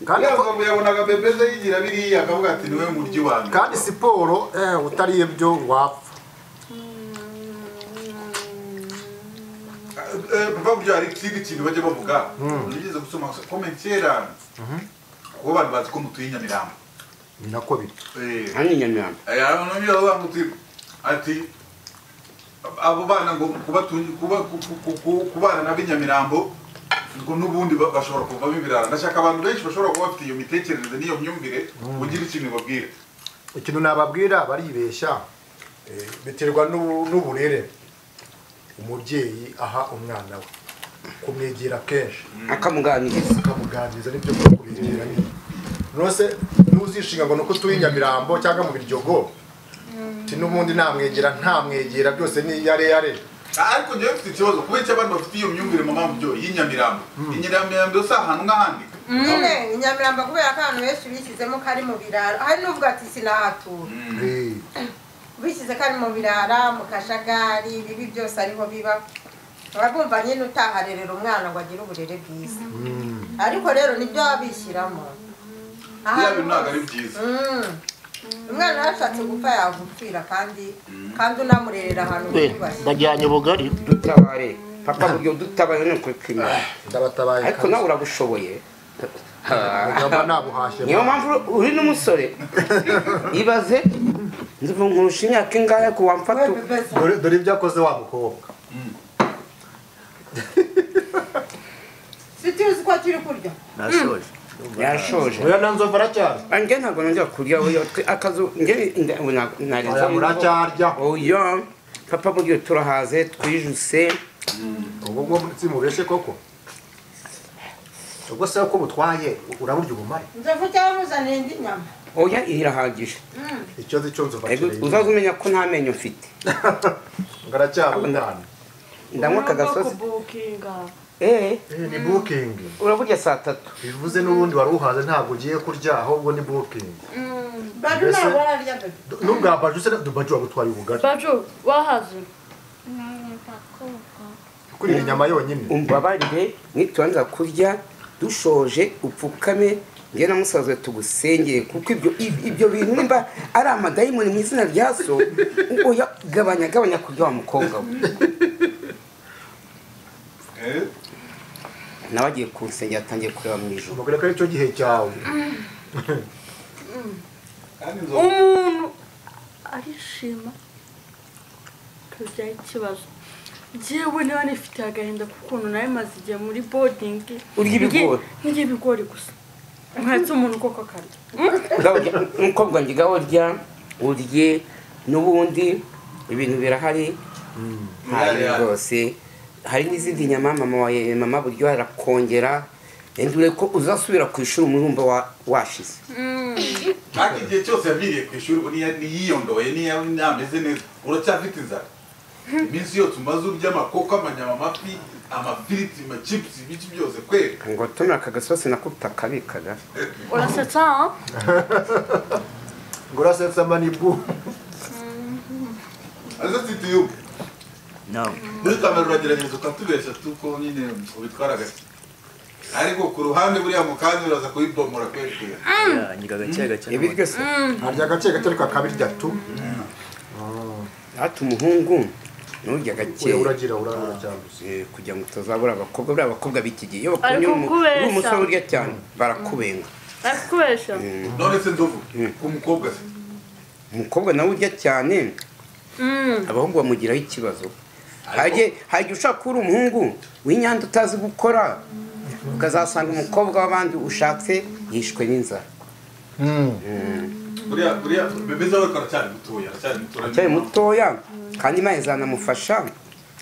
kandi yabonaga bebeze yigira biriya akavuga ati niwe muryi wanjye kandi siporo utariye byo wapfa papa buryo hari ikindi kintu bajya bavuga nigeze gusoma komentera kuko abantu bazi ko mutuye Nyamirambo ni nako biri hano Nyamirambo ati abo bana ngo kubana n'ab'Inyamirambo ngo n'ubundi bashobora kuvamo ibirara ndashaka abantu benshi bashobora kuba bafite iyo mitekerereze n'iyo myumvire ugira ikintu babwira ikintu nababwira baribeshya biterwa n'uburere umubyeyi aha umwana we kumwegera kenshi akamuganiriza n'ibyo kubegera nose ntuzishinga ngo nuko tuyi Nyamirambo cyangwa mu Biryogo n'ubundi ntamwegera byose ni yare ariko njyewe mfite ikibazo kubera icyo abantu bafite iyo myumvire mama byo y'Inyamirambo Inyamirambo si ahantu nk'ahandi nyine Inyamirambo kubera ko abantu benshi bishyizemo ko ari mu birara hari n'uvuga ati sinahatura bishyize ko ari mu birara mu kajagari bibi byose ariho biba urabumva nyine utaharerera umwana ngo agire uburere bwiza ariko rero nibyo babishyiramo bintu ntabwo ari byiza umwana yarashatse gupfa yagupfira kandi unamurerera ahantu wiyubashye bajyanye ubugari dutabare papa buryo dutabaye no kwikima ndabatabaye ariko nawe uragushoboye nabuhashye niyo mpamvu uri n'umusore ibaze nzivu nkurusha imyaka ingahe ku wamfata dore ibyo akoze wa mukobwa situzi ko akiri kurya yashoje oya nanzova aracyari ange ntabwo nongera kurya akazu nge narenza muracyarya oya papa buryo turahaze twijuse ubwo mubeshe koko ubwo se ko butwaye uraburya ubumare nzovu cyangwa muzanira indi nyama oya irahagije icyo nzova uzaza umenya ko nta menyo mfite ngaracyabundana ndanywa akagasozi ni booking uraburya saa 3 bivuze n'ubundi wari uhaze ntabwo ugiye kurya ahubwo ni booking baju ntabwo ararya nubwa baju se baju wagutwaye ubugari baju wahaze kuri inyama yonyine umbabarire nituanza kurya dushoje upfukame nge na musaza tugusengere kuko ibyo bintu nimba ari amadayimoni mu izina rya so oya gabanya kurya wa mukobwa nabagiye kunsengera atangiye kureba mu ijuru mugore ko aricyo gihe cyawe umuntu arishima tuzaye ikibazo jewe niba nifitiye agahinda kukuntu nawe maze igihe muri boarding urya ibigori ngiye ibigori gusa nkatse umuntu koko akarya umukobwa ngiga urye n'ubundi ibintu birahari hari rwose hari n'izindi nyama mama buryo arakongera ndure ko uzasubira ku ishuri umurumba washize kandi igihe cyose yabiriye ku ishuri ubu niyiyondoye niyameze neza uracyafite inzara iminsi yose umaze urya amakoko amanyama amafi amafiriti amachipusi ibiki byose kwera ngo tumira aka gasosi nako utakabikaga urasetsa ngo urasetsa manibu azatitiyo no muri kamera uragerageza ukatubesha tuko nyine ubitwara gake ariko ku ruhande buriya mukanzi uraza kuyibomora kwekera nyiga gake ibiryo se harya gake ariko akabirya tu hata umuhungu nurya gake uragira cyangwa kugira ngo utazabura abakobwa b'iki gihe iyo bakunye umusore urya cyane barakubenga arakubesha none se ndovu ku mukobwa se umukobwa nawe urya cyane abahungu bamugiraho ikibazo hajya ushaka uri umuhungu w'inyanda utazi gukora ukazasanga umukobwa w'abandi ushatse yishwe n'inzara buriya bemeza we aracyari mutoya kandi imana izanamufasha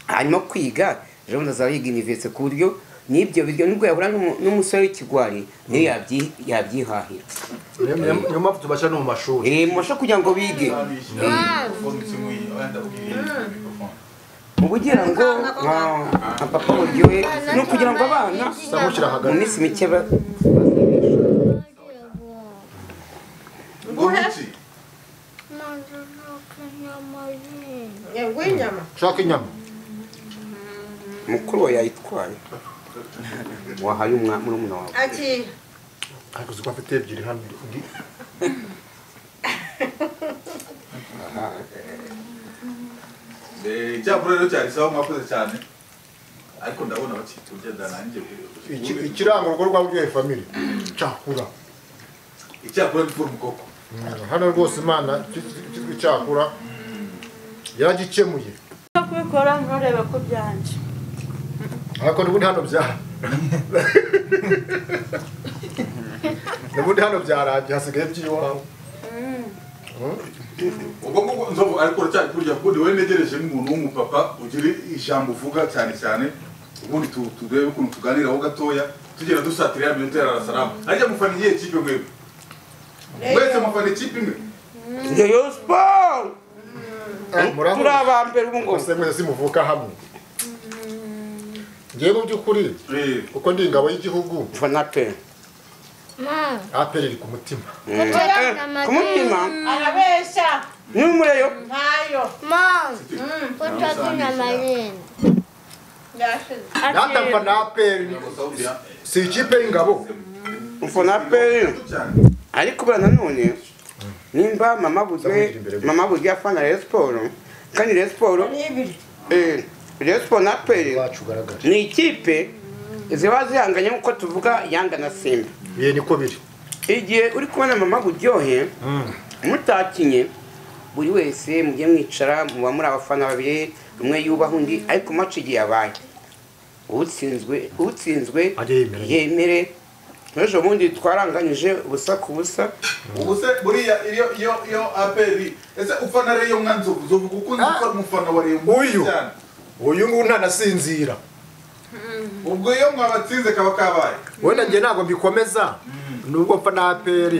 hanyuma kwiga ejo bundi azaba yiga universite ku buryo n'ibyo biryo nibwo yahura n'umusore w'ikigwari niyo yabyihahira niyo mpamvu tubasha no mu mashuri mu mashuri kugira ngo bige ubugira ngo papa buryohe ni ukugira ngo abana mu minsi mike shaka inyama mukuru we yayitwaye wahaye murumuna wawe ariko uzi ko afite ebyiri hano icyakora rero cyari sawa mwakoze cyane ariko ndabona bakitugenda nanjye ikiranga urugo rwa buryohe family cyakura icyakura ni furu mukoko hano rwose imana kitwa icyakura yaragikemuye kubikora nturebe ko byanje ariko n'ubundi hano bya n'ubundi hano byarangiye hasigaye by'iwawe ubwo ngubwo nzovu ariko uracyari kurya kundi wowe negereje nk'umuntu w'umupapa ugira ijambo uvuga cyane cyane ubundi turebe ukuntu tuganiraho gatoya tugenda dusatira ya minota ya Salamu najya mufana iyihe kipe mwebwe mwese mufana ikipe imwe Rayon Sport turi abambere ubu ngo mwese simuvuka hamwe ngiye mu by'ukuri uko ndi ingabo y'igihugu mfana pe APR iri ku mutima ku mutima arabesha n'umureyo ntayo Utakunya maneno. natamva na APR si ikipe y'ingabo mfana pe ariko bana nanone nimba mama buzwe afana Rayon Sport kandi Rayon Sport Rayon Sport na pe ni ikipe ziba zihanganye nk'uko tuvuga Yanga na Simba ye niko biri igihe uri kubona mama buryohe mutakinye buri wese mujye mwicara muba muri abafana babiri umwe yubaha undi ariko match igiye yabaye utsinzwe yemere ejo bundi twaranganyije ubusa ku busa ubuse buriya iyo APR ese ufana Rayon mwanzo uzovuga ukunze ko umufana wa Rayon uyu nguyu ntanasinzira ubwo iyo mwabatsinze kaba kabaye wenda ngiye ntabwo mbikomeza nubwo mfa na APR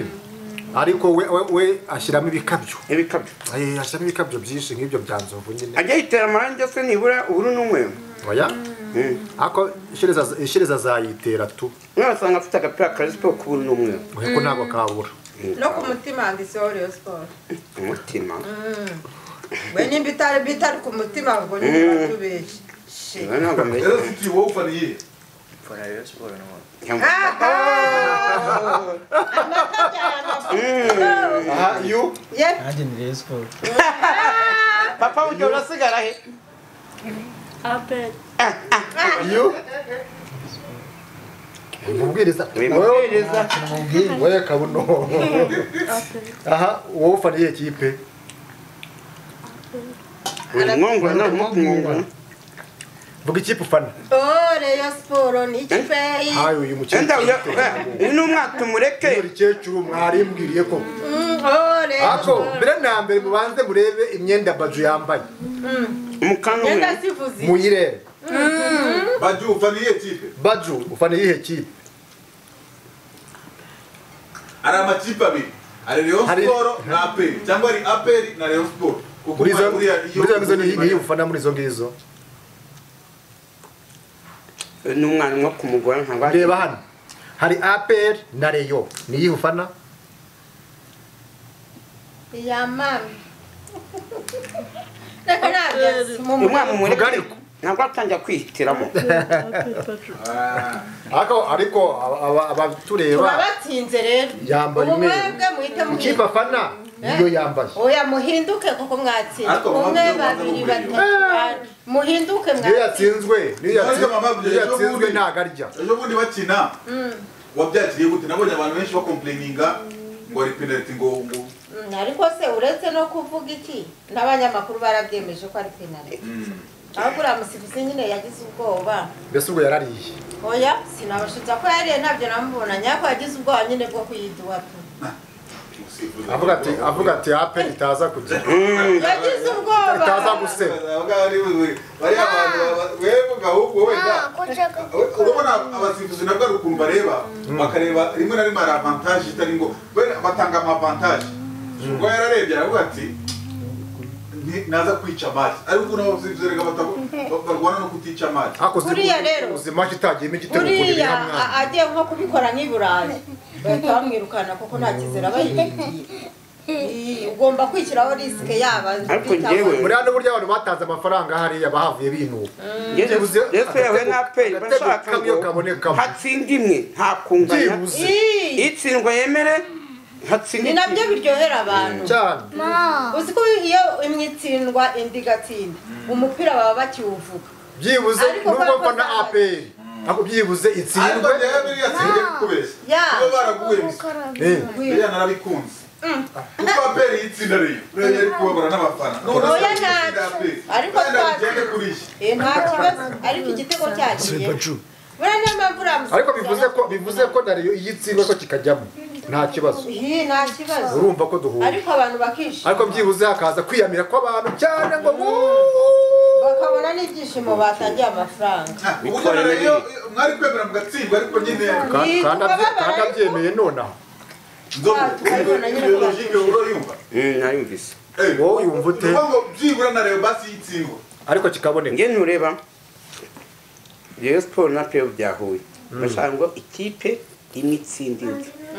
ariko we ashyiramo ibikabyo ashyiramo ibikabyo byinshi nk'ibyo bya Nzovu nyine ajya yitera amarangi se nibura uburu n'umwe oya ako ishireza zayitera tu mwasanga afite agapira ka Sport ku buru n'umwe ko ntabwo kabura no ku mutima handitseho Rayon Sport umutima we nimba bitari ku mutima ngo nibatubeshye rero siti wowe ufana iyihe Mfana Rayon Sport no. you nanjye ni Rayon Sport papa ujya urasigara he APR. you mubwiriza wewe kabuno aha wowe ufana iyihe kipe umwongo na umwongo vuga ikipe ufana Rayon Sport ni ikipe hayo uyu mukecuru ni umwaka mureke umukecuru mwarimbwiriye ko ako mbere na mbere mubanze murebe imyenda Baju yambaye umukano muyirebe Baju ufana iyihe kipe Baju ufana iyihe kipe ari amakipe abiri ari Rayon Sport na APR cyangwa ari APR na Rayon Sport muri izo ni ufana muri izo ngizo n'umwana nko kumugora ntabwo reba hano hari APR na Rayon niyi ufana ya mami umwana mureke ntabwo atangira kwihitiramo ariko abatureba babatsinze rero yambaye ikipe afana niyo yambaye oya muhinduke kuko mwatsinze umwe babiri batatu muhinduke niyo yatsinzwe ntago arya ejo bundi bakina wabyakiriye gute nabonye abantu benshi bakomplaininga ngo ari penalty ngo ariko se uretse no kuvuga iki n'abanyamakuru barabyemeje ko ari penalty ahubwo uriya musifuzi nyine yagize ubwoba mbese ubwo yarariye oya sinabashuza ko yariye ntabyo namubona nyako yagize ubwoba nyine bwo kuyiduha tu avuga ati APR itaza kugira yagize ubwoba itaza guseba bari abantu wevuga ahubwo wenda urabona abasifuzi nabwo ari ukuntu bareba bakareba rimwe na rimwe ari avantage itari ngo batanga amavantage ubwo yararebye aravuga ati naza kwica match ariko n'abasifuzi rega barwana no kutica match kuriya rero ubuzima kitagiyemo igitego kuri hamwe agiye nko kubikora n'iburayi bahita bamwirukana kuko nta kizera bayigiye ugomba kwishyiraho risike yaba muri hano burya abantu batanze amafaranga hariya bahavuye binuba yesu yawe na APR bashaka ngo hatsinda imwe nta kunganya itsindwa yemere ni nabyo biryohera abantu cyane uzi ko iyo imwe itsindwa indi igatsinda umupira baba bakiwuvuga byibuze nubwo ko na APR ako byibuze itsindwe ariko rero biriya tsinde kubeshya iyo baraguye biriya narabikunze kuko APR yitsinda rero yari kubabura n'abafana oya ntacyo ariko nta kibazo ariko igitego cyagiye ariko bivuze ko nariyo iyitsindwa ko kikajyamo nta kibazo nta kibazo urumva ko duhuye ariko abantu bakishima ariko byibuze hakaza kwiyamira kw'abantu cyane ngo bakabona n'ibyishimo batangiye amafaranga mwari kwemera mugatsindwa ariko nyine kandi abyemeye nonaha nayumvise wowe yumva ute byibura na rero basi yitsindwa ariko kikaboneka nge ntureba Rayon Sport na Peyo byahuye bashaka ngo ikipe imwe itsinda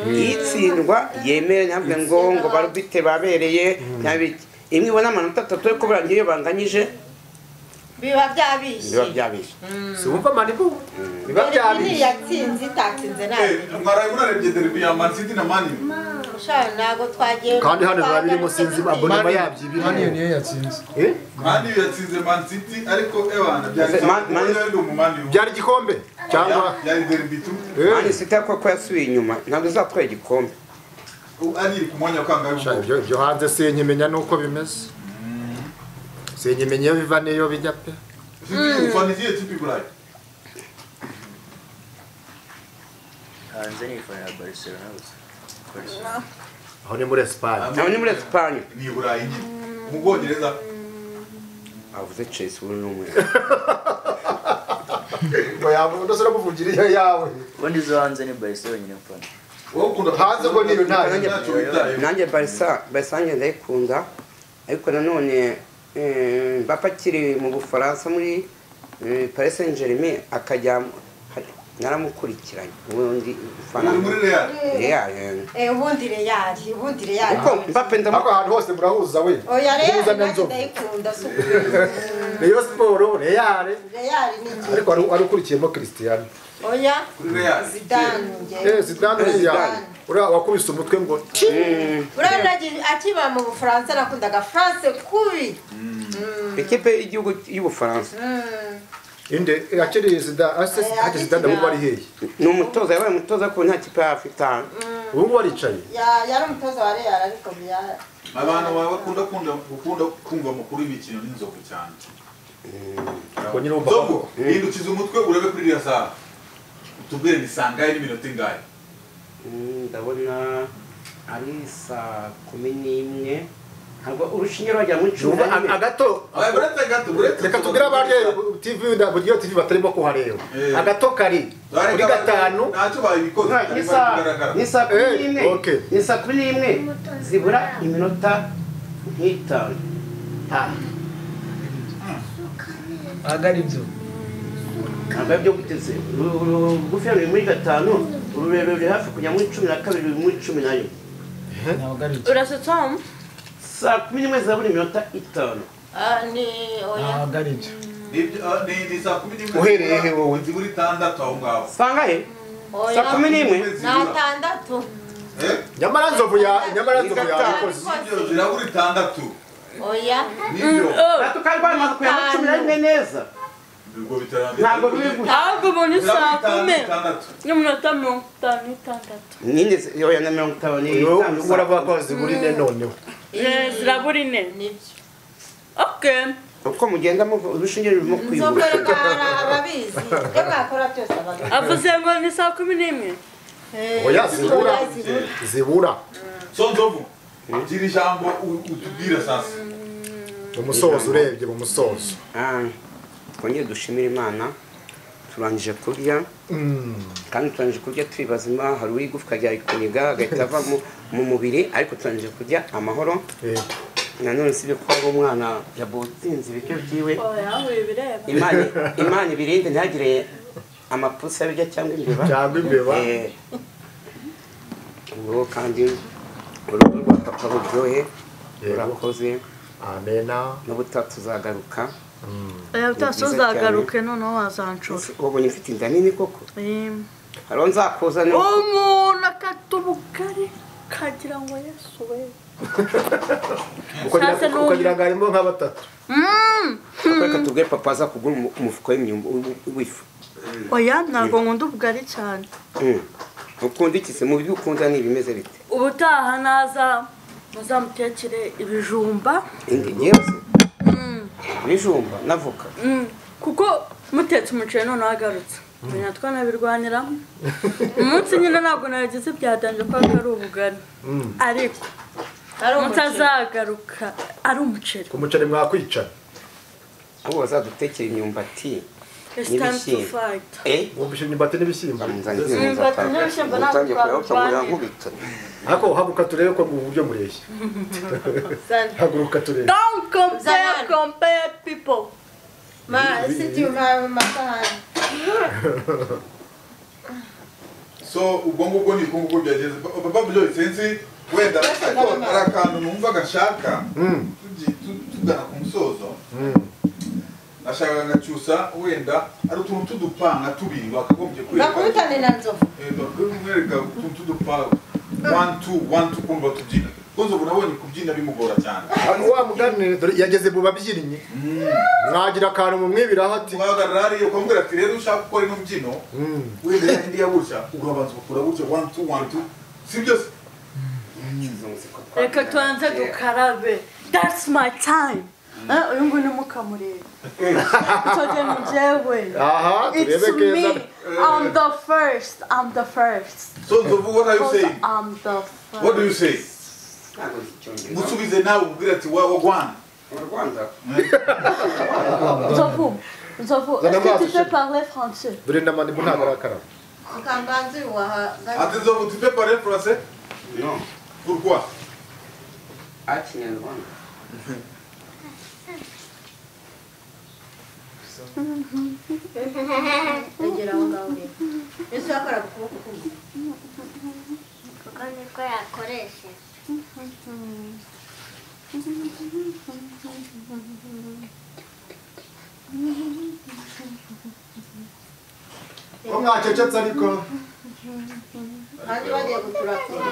indi itsindwa yemeye ntabwo ngo barubite babereye ntabiki imwe ibona amanota 3 yo kuburangira iyo banganyije biba byabishe si wumva manibu biba byabishe yatsinze itatsinze nabi mwaraye munarebye derby ya Man City na Man U ntabwo twagiye kandi hano biba birimo sinzi abonema yabyibiri Man U niyo yatsinze Man U yatsinze Man City ariko ebana byari igikombe cyangwa byari derby tu Man City ko yasubiye inyuma ntabwo izatwara igikombe ari ku mwanya kangahe ibyo hanze sinkimenya nuko bimeze sinkimenya iyo biva n'iyo bijya pe ufaniziye tipi burayi hanze ni ifana ya Barcelona gusa aho ni muri Espagne ni burayi nyine mu Bwongereza avuze Chelsea ubu n'umwe ngo yabo ndasura kuvugira iyo yawe ubundi zo hanze ni Barcelona nyine mfana hanze ngo niyo nanjye Barca ndayikunda ariko nanone Mbappe akiri mu Bufaransa muri Paris Saint-Germain akajya naramukurikiranye ubundi fana muri Real ubundi Real ariko Mbappe ndako ahantu hose murahuza we oya Real ndayikunda Rayon Sport Real ni ariko ari ukurikiyemo Cristiano oya Zidane ura wakubise umutwe ngo urabona akiba mu Bufaransa nakundaga France kubi ikipe y'igihugu y'Ubufaransa inde akiri Zidane ubu bari hehe ni umutoza yabaye umutoza ko nta kipe afite ubu waricaye yari umutoza wa Real ariko abantu bakunda kumva amakuru y'imikino n'inzovu cyane ko nyine umva ko hindukiza umutwe urebe kuri iriya saha tubwire ni sangaye n'iminota ingahe ndabona ari saa 11 ntabwo urushinge rwajya mu icumi agato buretse reka tubwire abari TV buryo TV batarimo kuhareba agato kari kuri gatanu ntacyo bayibikoze ni saa 11 ni saa 11 zibura iminota nk'itanu agari byo ntabwo byo guteze urugufi ruri muri gatanu ururerure ruri hafi kujya muri 12 ruri muri 11 ntabwo ari byo urasetsa saa 11 zabura iminota 5 ni oya ntabwo ari byo ni saa 11 uhereye he wowe ziburi 6 aho ngaho sangahe saa 11 na 6 nyamara nzovu yakoze ziraburi 6 oya nibyo tukarwanya kuya mu 11 neza ntabwo biri gusa ahubwo ubu ni saa 10 n'iminota 56 nyine yoya na 50 uravuga ko ziburi ne noneho ziraburi ne nibyo okay uko mugenda urushinge rurimo kwibura ababizi ibyo mwakora byose ababizi avuze ngo ni saa 11 oya zibura so nzovu gira ijambo utubwira sasa umusozo urebye mu musozo twongeye dushimira Imana turangije kurya kandi turangije kurya twibazima hari uwigufwa rya ikoniga agahita ava mu mubiri ariko turangije kurya amahoro nanone sibyo ko ari umwana yabutsinze ibiryo byiwe Imana ibirinde ntihagire amapusi abirya cyangwa imbeba ubu kandi urugo rwa papa ruryohe urakoze amena n'ubutaha tuzagaruka utazagaruke noneho wazanshura ubonye mfite inda nini koko hariho nzakuzana umuntu akata ubugari kagira ngo Yesu we ukagira ngo harimo nka 3 reka tubwire papa aza kugura umufuko w'ifu oya ntabwo nkunda ubugari cyane ukunda iki se mu byo ukunda ni ibimeze bite ubutaha naza muzamutekere ibijumba yewe ibijumba navuka kuko mutetse umuceri noneho agarutse menya twanabirwaniramo umunsi nyine ntabwo nagize byadanje ko ari ubugari ariko mutazagaruka ari umuceri umuceri mwakwicara ahubwo bazadutekera imyumbati it's time to fight wumvishe imyumbati n'ibishyimbo imyumbati n'ibishyimbo ntabwo twarwanya ariko haguruka turebe ko mu buryo mureshya haguruka turebe don't compare people so ubwo ngubwo ni uko ngubwo byageze papa byo sinzi wenda ariko ari akantu numva gashaka tugana ku musozo nashaka ngacyusa wenda ari utuntu tudupanga tubiri bakagombye kwereka bakubitane na nzovu bakwereka utuntu tudupanga 1 2 kumva tubyina Konzo bunabonye kubyina bimugora cyane wa mugani yageze mu babyinnyi mwagira akantu mu mwibira hati mwagarari ukamubwira ati rero ushaka gukora ino mbyino wenda yindi yabushya urabanza ukora gutyo 1 2 1 2 sibyo reka tuanze dukarabe that's my time uyu nguyu ni mukamureba icyo ni njyewe it's me I'm the first so what are you saying I'm the first what do you say musubize nawe ubwira ati wagwana Nzovu, est-ce que tu peux parler français? Ati Nzovu, tu peux parler français? Non. Pourquoi? Kinyarwanda. egera aho ngaho rero ese yakora ukuboko kumwe kuko niko yakoresha ko mwacecetse ariko kandi bagiye guturakura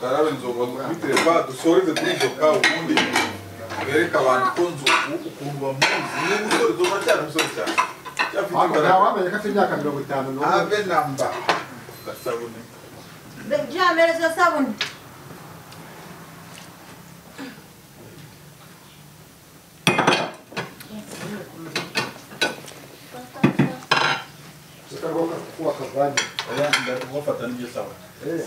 Karabe Nzovu kubitire ba dusoreze kuri Zoka ubundi bereka abantu ko Nzovu ukuntu bamuzi ni umusore Nzovu cyane umusore cyane wamenye ko afite imyaka 50 ave namba gasabune jamereza sabuni wafata n'ibyo sawa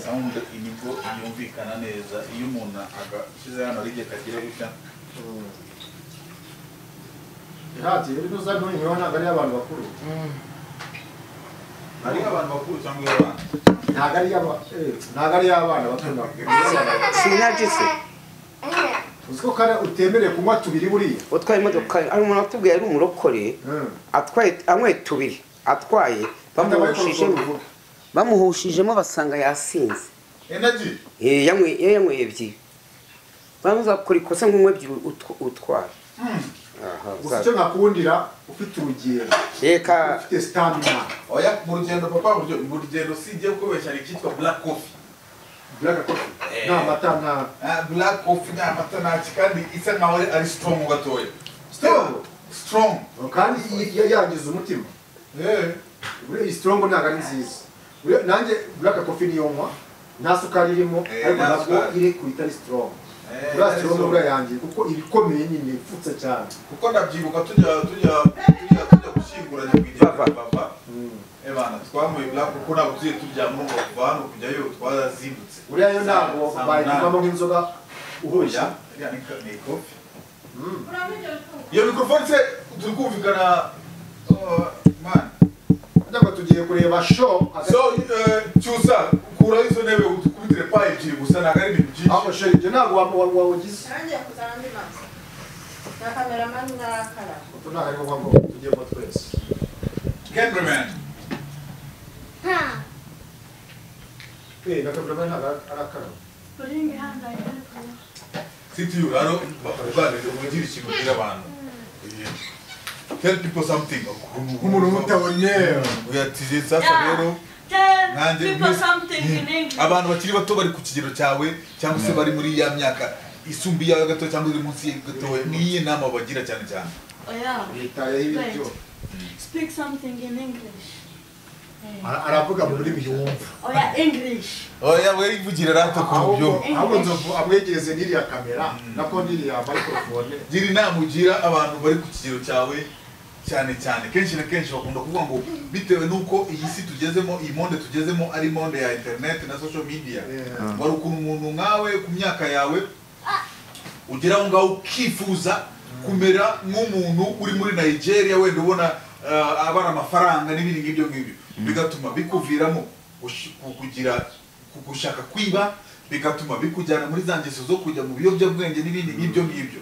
sound inibwo yumvikana neza iyo umuntu agashyize hano rige kagira gutya ntati uri kuza n'uyu ntabwo ari abantu bakuru ari abantu bakuru cyangwa abana ntabwo ari abana bato sinagise uziko kare utemereye kunywa tubiri buriya utwaye imodoka ari umuntu watubwiye ari umurokore atwaye anyweye tubiri atwaye bamuhushijemo basanga yasinze energy yanyweye ebyiri bamuza gukora ikosa nk'umwe ebyiri utwara gusa icyo nakundira ufite urugendo reka ufite stamina oya mu rugendo papa mu rugendo sijye kubeshya ikitwa black coffee nta mata nta black coffee nta mata nta kandi isa nkaho ari strong gatoya strong kandi yangiza umutima buriya strong ntabwo ari nziza nanjye black coffee niyo nywa nta sukari irimo ariko ntabwo iri ku itari strong buriya strong buriya yangiye kuko ibikomeye nyine ipfutse cyane kuko ndabyibuka tujya gushyingura nyakwigendera ebana twamuye black kuko ntabwo tugiye turyama n'ubu kuva hano kujyayo twarazindutse buriya yo ntabwo bayivamo nk'inzoga uhushya ni kofi iyo mikrofone se turi kumvikana man ntabwo tugiye kureba show so cyusa kuraho izo ntebe utukubitire pa ebyiri gusa ntabwo ari ibintu byinshi aho sheri ibyo ntabwo wawugize nanjye kuzana andi mazi na kameramani n'arakara utu ntabwo ari ngombwa ngo tugiyemo twese cameraman na kameramani ntabwo arakara sitiyu rero bakuganire ugira ikintu ubwira abantu tell people something nk'umuntu mutabonye uyatije sasa rero abantu bakiri bato bari ku kigero cyawe cyangwa se bari muri ya myaka isumbi yawe gato cyangwa iri munsi gatoya niye nama bagira cyane cyane Oh yeah. bitayeho ibyo Speak something in English. aravuga mu rurimi yumva oya English oya we ivugira rata ku byo ahubwo nzovu amwegereze n'iriya kamera nako n'iriya microphone gira inama ugira abantu bari ku kigero cyawe cyane cyane kenshi na kenshi bakunda kuvuga ngo bitewe nuko iyi si tugezemo iyi monde tugezemo ari monde ya internet na social media wari ukuntu umuntu nkawe ku myaka yawe ugira aho ngaho ukifuza kumera nk'umuntu uri muri Nigeria wenda ubona abara amafaranga n'ibindi ngibyo ngibyo bigatuma bikuviramo kugira gushaka kwiba bigatuma bikujyana muri za ngeso zo kujya mu biyobyabwenge n'ibindi ngibyo ngibyo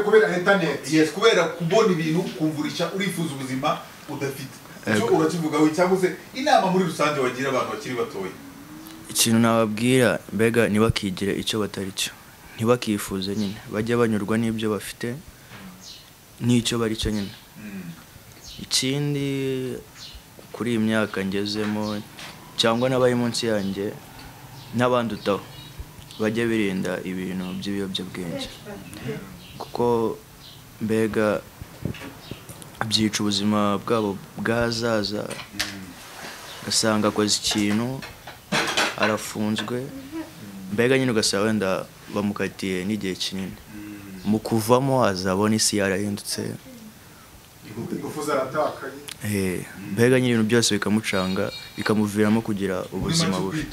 kubera internet yes kubera kubona ibintu kumvurisha urifuza ubuzima udafite cyo urakivuga we cyangwa se inama muri rusange wagira abantu bakiri batoye ikintu nababwira mbega ntibakigire icyo batari cyo ntibakifuze nyine bajya banyurwa n'ibyo bafite n'icyo bari cyo nyine ikindi kuri iyi myaka ngezemo cyangwa n'abari munsi yanjye n'abandutaho bajya birinda ibintu by'ibiyobyabwenge kuko mbega byica ubuzima bwabo bwazaza ugasanga akoze ikintu arafunzwe mbega nyine ugasanga wenda bamukatiye n'igihe kinini mu kuvamo azabona isi yarahindutse mbega nyine ibintu byose bikamucanga bikamuviramo kugira ubuzima bubi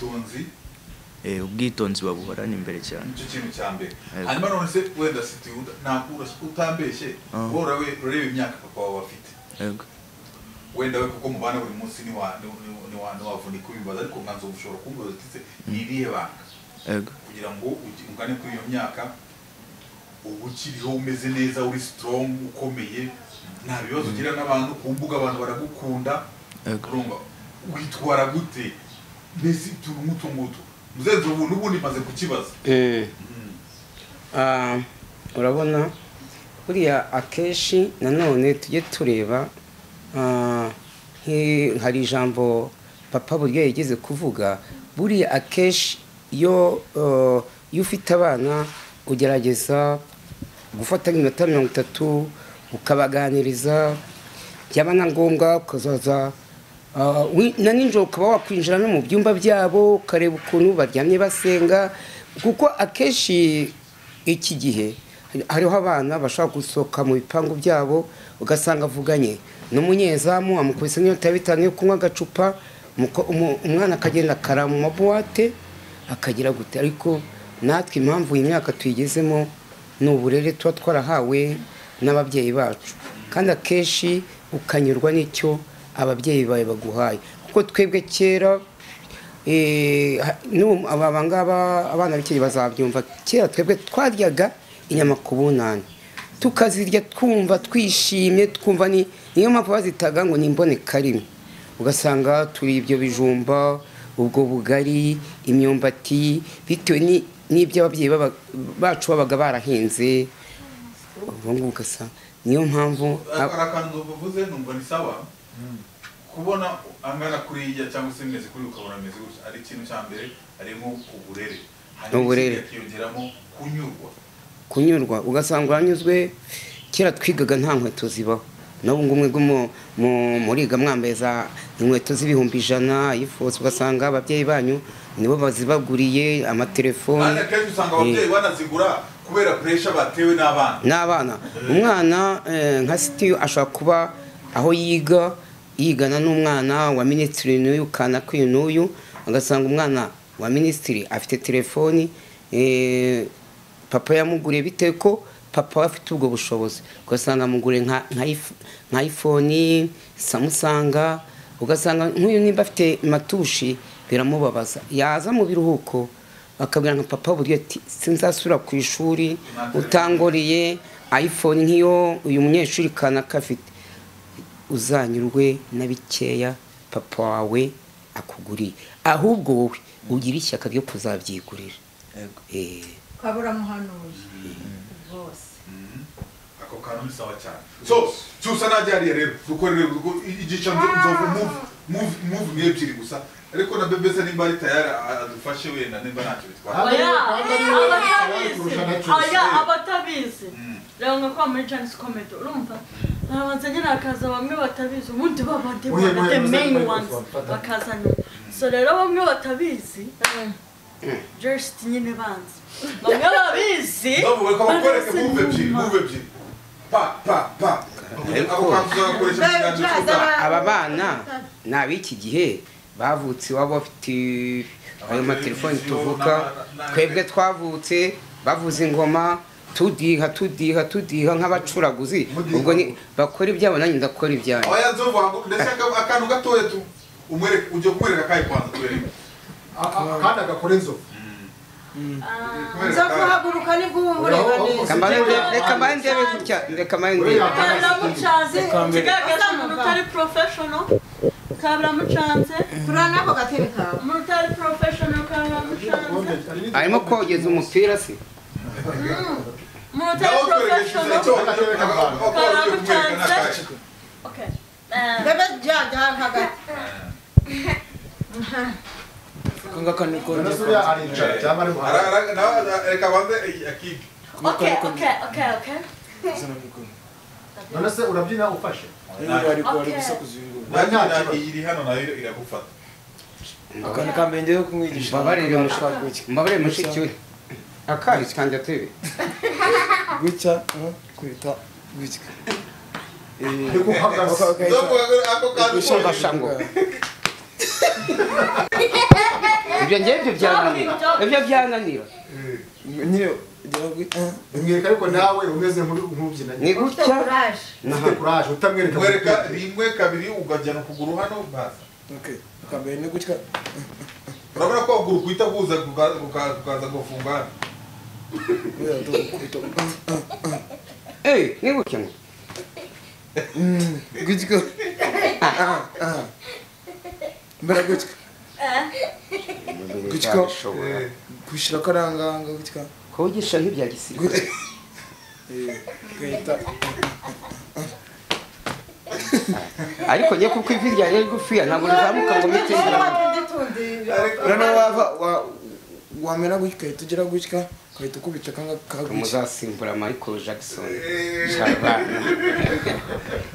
ubwitonzi babuhorana imbere cyane nicyo kintu cya mbere hanyuma none se wenda siti nakura utambeshye wowe ureba imyaka papa wawe afite wenda we kuko mubana buri munsi niwavunika ubibaza ariko nkanzo ushobora kumbuza utise irihe banga kugira ngo ugane kuri iyo myaka ubu ukiriho umeze neza uri strong ukomeye nta bibazo ugira n'abantu ku mbuga abantu baragukunda urumva witwara gute mbese utuntu nk'utungutu muzenze ubu n'ubundi maze kukibaza urabona buriya akenshi nanone tujye tureba hari ijambo papa burya yigeze kuvuga buriya akenshi iyo ufite abana ugerageza gufata nk'iminota 30 ukabaganiriza byaba na ngombwa ukazaza na nijoro ukaba wakwinjira no mu byumba byabo ukareba ukuntu baryamye basenga kuko akenshi iki gihe hariho abana bashaka gusohoka mu bipangu byabo ugasanga avuganye n'umunyezamu amukubise n'inyota ya 5 yo kunywa agacupa umwana akagenda akara mu mabuwate akagira gute ariko natwe impamvu iyi myaka tuyigezemo ni uburere tuba twarahawe n'ababyeyi bacu kandi akenshi ukanyurwa n'icyo ababyeyi bawe baguhaye kuko twebwe kera abana b'ikiri bazabyumva kera twebwe twaryaga inyama ku bunani tukazirya twumva twishimye twumva niyo mpamvu bazitaga ngo ni imbonekarimwe ugasanga turi ibyo bijumba ubwo bugari imyumbati bitewe n'ibyo ababyeyi bacu babaga barahinze ubu ngubu ugasanga niyo mpamvu akantu uvuze numva ni sawa kubona angana kuriya cyangwa se meze kuri ukabona meze gutya ari ikintu cya mbere harimo uburere yakiyongeramo kunyurwa ugasanga uranyuzwe kera twigaga nta nkweto zibaho nabo ngumwe muriga mwambaye za inkweto z'ibihumbi 100 ifoto ugasanga ababyeyi banyu nibo bazibaguriye amatelefone akenshi usanga ababyeyi banazigura kubera pressure batewe n'abana umwana nka Siti ashaka kuba aho yigana n'umwana wa minisitiri n'uyu kana kwiye n'uyu agasanga umwana wa minisitiri afite telefoni papa yamuguriye bitewe ko papa afite ubwo bushobozi ugasanga amuguriye nka iPhone Samsung ugasanga nk'uyu nimba afite matushi biramubabaza yaza mu biruhuko akabwira nka papa buryo ati sinzasubira ku ishuri utangoriye iPhone nk'iyo uyu munyeshuri kana kafite uzanyurwe na bikeya papa wawe akuguriye ahubwo wowe ugira ishyaka ryo kuzabyigurira kabura muhanuye bose ako kantu ni sawa cyane so cyusa najyariye rero dukorere igica nzovu move n'ebyiri gusa ariko na bebese nimba ari tayari adufashe wenda nimba ntacyo bitwara abatabizi rero nka kwa muri Chance Comedy urumva arabanza nyine hakaza bamwe batabizi ubundi babandi bona the main ones bakaza nyuma so rero bamwe batabizi just nyine banza bamwe babizi bavuga ko bakoreka move ebyiri pa aba bana ni ab'iki gihe bavutse iwabo bafite ayo matelefoni tuvuka twebwe twavutse bavuza ingoma tudiha nk'abacuraguzi ubwo ni bakora ibyabo nanjye ndakora ibyanjye oya nzova ndashaka akantu gatoya tu umwereke uje kumwereka kai kwanza turebe kandi agakora inzovu nza kuhaguruka ni bw'umureba neza reka mandebe gutya reka mandebe karamucanze kigaragaza umuntu utari professional karamucanze turana ako gatebe kawe umuntu utari professional karamucanze arimo kogeza umupira se umuntu utari professional karamucanze okay bebe jaja hagati kanga kaniko Nasuriya aricara cyangwa ari muhara reka banze akiki okay none se urabyina ufashe ariko ari gusakuza ibintu nta iri hano nayo iragufata akana kambenge yo kumwigisha mbabarire mushiki we akari kandi atebe gutya kwita gutya ako kantu gushangashango ibyo ngibyo byananira nyine umwereka ariko nawe umeze nk'ubyina ni gutya ufite courage utamwereka mwereka rimwe kabiri ugajyana ukuguru hano baza okay kambenge ni gutya urabona ko ukuguru kwita guza kukaza gufunga ni gutya ngo gutya mbera gutya gutya kushira karanganga gutya kogesha nk'ibya gisirikare kayita ariko nye kuko ivi rya rero gufiya ntabwo rizamuka ngo mitendera rano wamera gutya kayita ugira gutya kayita ukubita kanga kagutya muzasimbura Michael Jackson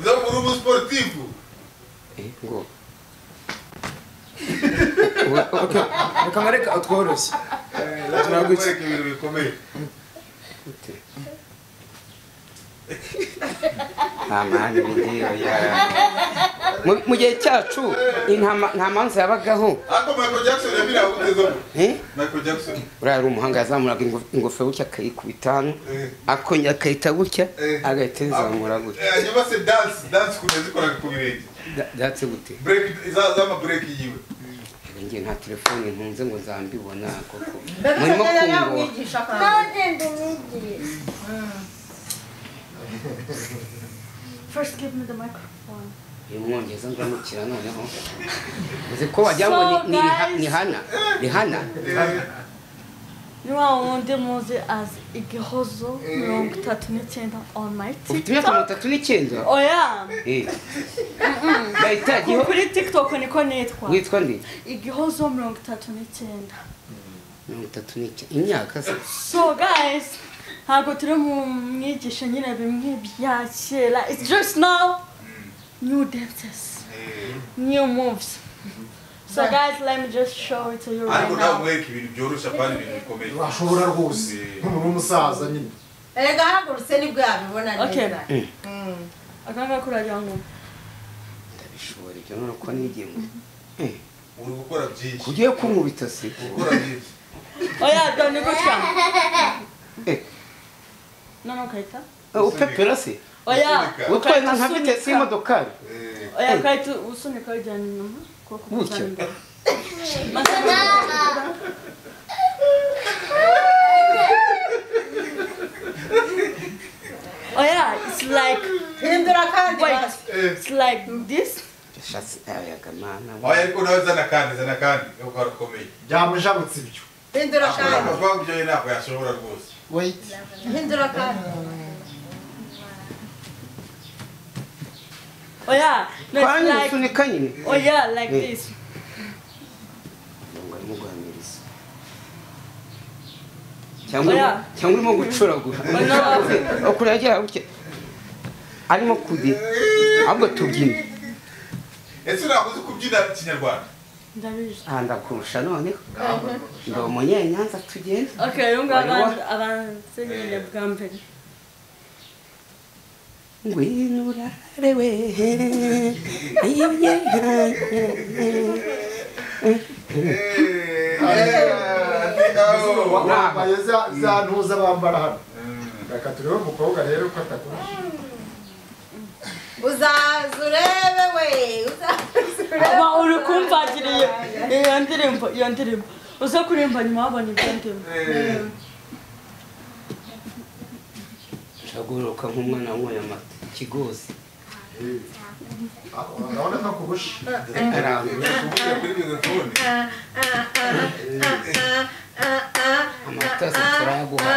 zo muri umu sportif ngo reka ngareka atworoshye turagutse ibintu bikomeye amani bindiyo ya mu gihe cyacu nta manza yabagaho ako Michael Jackson yabira gutezo Michael Jackson uriya ari umuhanga yazamuraga ingofero gutya akayikubita hano akongera akayita gutya agahita yizamura gutya nyuma se dance kuneze koraga ku birenge datse gute break zama break yiwe ngiye nta telefone ntunze ngo nzambibona koko murimo kungora first give me the microphone imwongeza ndamukira noneho uzi ko wagira ngo ni hana ni wa wundi muzi as igihozo 39 on my ufite imyaka 39 oya bahita kuri TikTok niko nitwa witwa ndi igihozo 39 imyaka se so guys ntabwo turi mu mwigisha nyine bimwe bya kera it's just now new dances new moves so guys let me just show it to you right now nawe mweke ibintu byorosha kandi ibintu bikomeye washobora rwose nk'umuntu w'umusaza nyine erega hagurutse nibwo yabibona neza akanga kuragira ngo ndabishobora ibyo none ko nigiye uri gukora byinshi kugiye kunkubita se gukora byinshi oya doni gutya no kayita upepera se oya utwaye nka vitesi y'imodokari oya kayita usunika ujyana inyuma kuko kuzana imbere oya it's like hindura kandi wait it's like this shatse ayagamana oya ariko nawe zana kandi uko arakomeye byamujabutse ibyo hindura kandi amavuga byo ntabwo yashobora rwose wait hindura kandi oya no it's kwani like usunika nyine oya like this ngo muganiriza cyangwa urimo gucuragura okuragira uke arimo kubyina ahubwo tubyine ese ntabwo uzi kubyina kinyarwanda ndabizi ndakurusha noneho ndi umunyenyanza tugenda okay uyu ngabo abansenyere bwa mbere ngwino urare we wambaye za ntuza bambara hano reka turebe umukobwa rero ko atakurusha uzaza urebe we aba uri kumvagiriye iyo ndirimbo uza kuririmba nyuma wabona ibyo ndimo shaguruka nk'umwana wanyoye amata kigozi urabona ko kurusha amata se turayaguha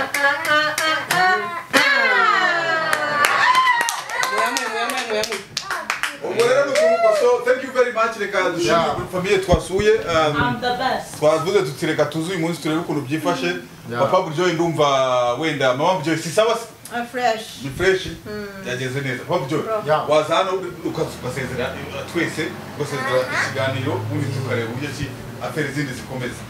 ubwo rero ni ukuvuga so thank you very much reka dushimire famiye twasuye I'm the best twavuze tuti reka tuzi uyu munsi turebe ukuntu byifashe papa buryohe ndumva wenda mama buryohe si sawa se fresh ni fresh byageze neza papa buryohe waza hano ugasezera twese ugasezera ikiganiro ubundi tukareba uburyo ki aferi zindi zikomeza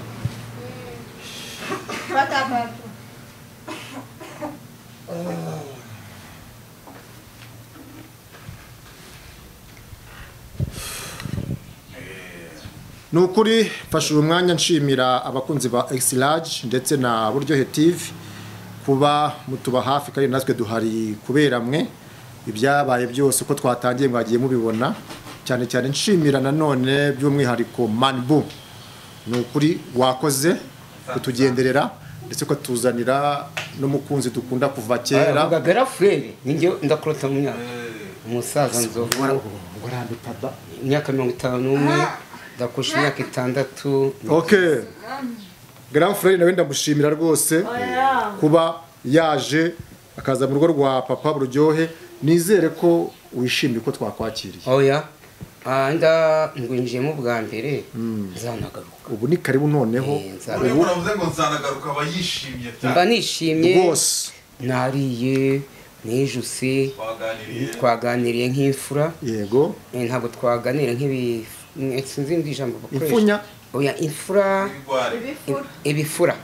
ni ukuri mfashe uyu mwanya nshimira abakunzi ba X-Large ndetse na Buryohe TV kuba mutuba hafi kandi natwe duhari kubera mwe ibyabaye byose uko twatangiye mwagiye mubibona cyane cyane nshimira nanone by'umwihariko Manbu ni ukuri wakoze kutugenderera ndetse ko tuzanira n'umukunzi dukunda kuva kera ugagara frere ninjye ndakurota mu myaka umusaza nzovu warandutada imyaka 51 ndakusha imyaka 6 okay grand frère nawe ndamushimira rwose kuba yaje akaza mu rugo rwa papa Buryohe nizere ko wishimiye ko twakwakiriye oya anda ngwinjiyemo bwa mbere nzanagaruka ubu ni karibu noneho ubu uravuze ngo nzanagaruka abayishimye cyane mba nishimye rwose nariye nijuse twaganiriye nk'imfura yego ntabwo twaganira nk'ibi sinzi indi jambo bakoresha imfunya oya imfura ibifura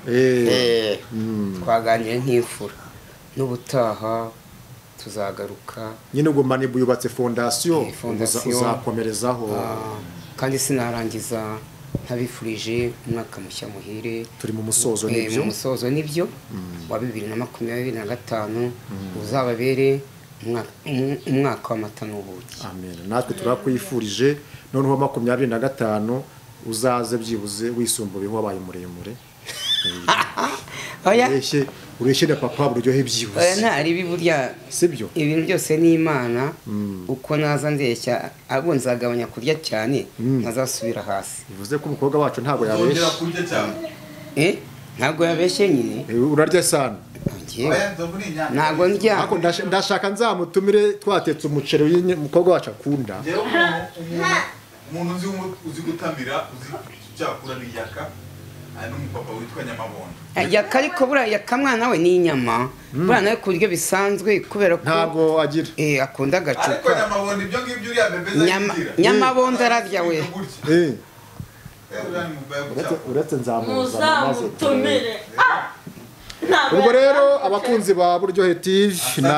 twaganiriye nk'imfura n'ubutaha tuzagaruka nyine ubwo Manbu yubatse fondation uzakomerezaho kandi sinarangiza ntabifurije umwaka mushya muhire turi mu musozo nibyo mu musozo nibyo wa 2025 uzababere umwaka w'amata n'ubuki amen natwe turakwifurije noneho 2025 uzaze byibuze wisumbuyeho wabaye muremure oya ureshye na papa Buryohe byibuze oya ntari biburya sibyo ibintu byose ni Imana uko naza ndeshya abo nzagabanya kurya cyane ntazasubira hasi bivuze ko umukobwa wacu ntabwo yabeshye ntabwo yabeshye nyine urarya sana ntabwo ndya ariko ndashaka nzamutumire twatetse umuceri umukobwa wacu akunda umuntu uzi gutamira uzi cyakura n'iyaka ari n'umupapa witwa Nyamabonda yaka ariko buriya yaka mwana we ni inyama buriya nawe ku buryo bisanzwe kubera ko ntabwo agira akunda agacupa ariko Nyamabonda ibyo ngibyo uriya bebeza yigira Nyamabonda ararya we uretse nzamuza muzamutumire ubwo rero abakunzi ba Buryohe TV na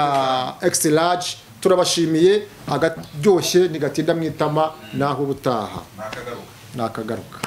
X-Large turabashimiye agaryoshye nigatinda mwitama naho ubutaha nakagaruka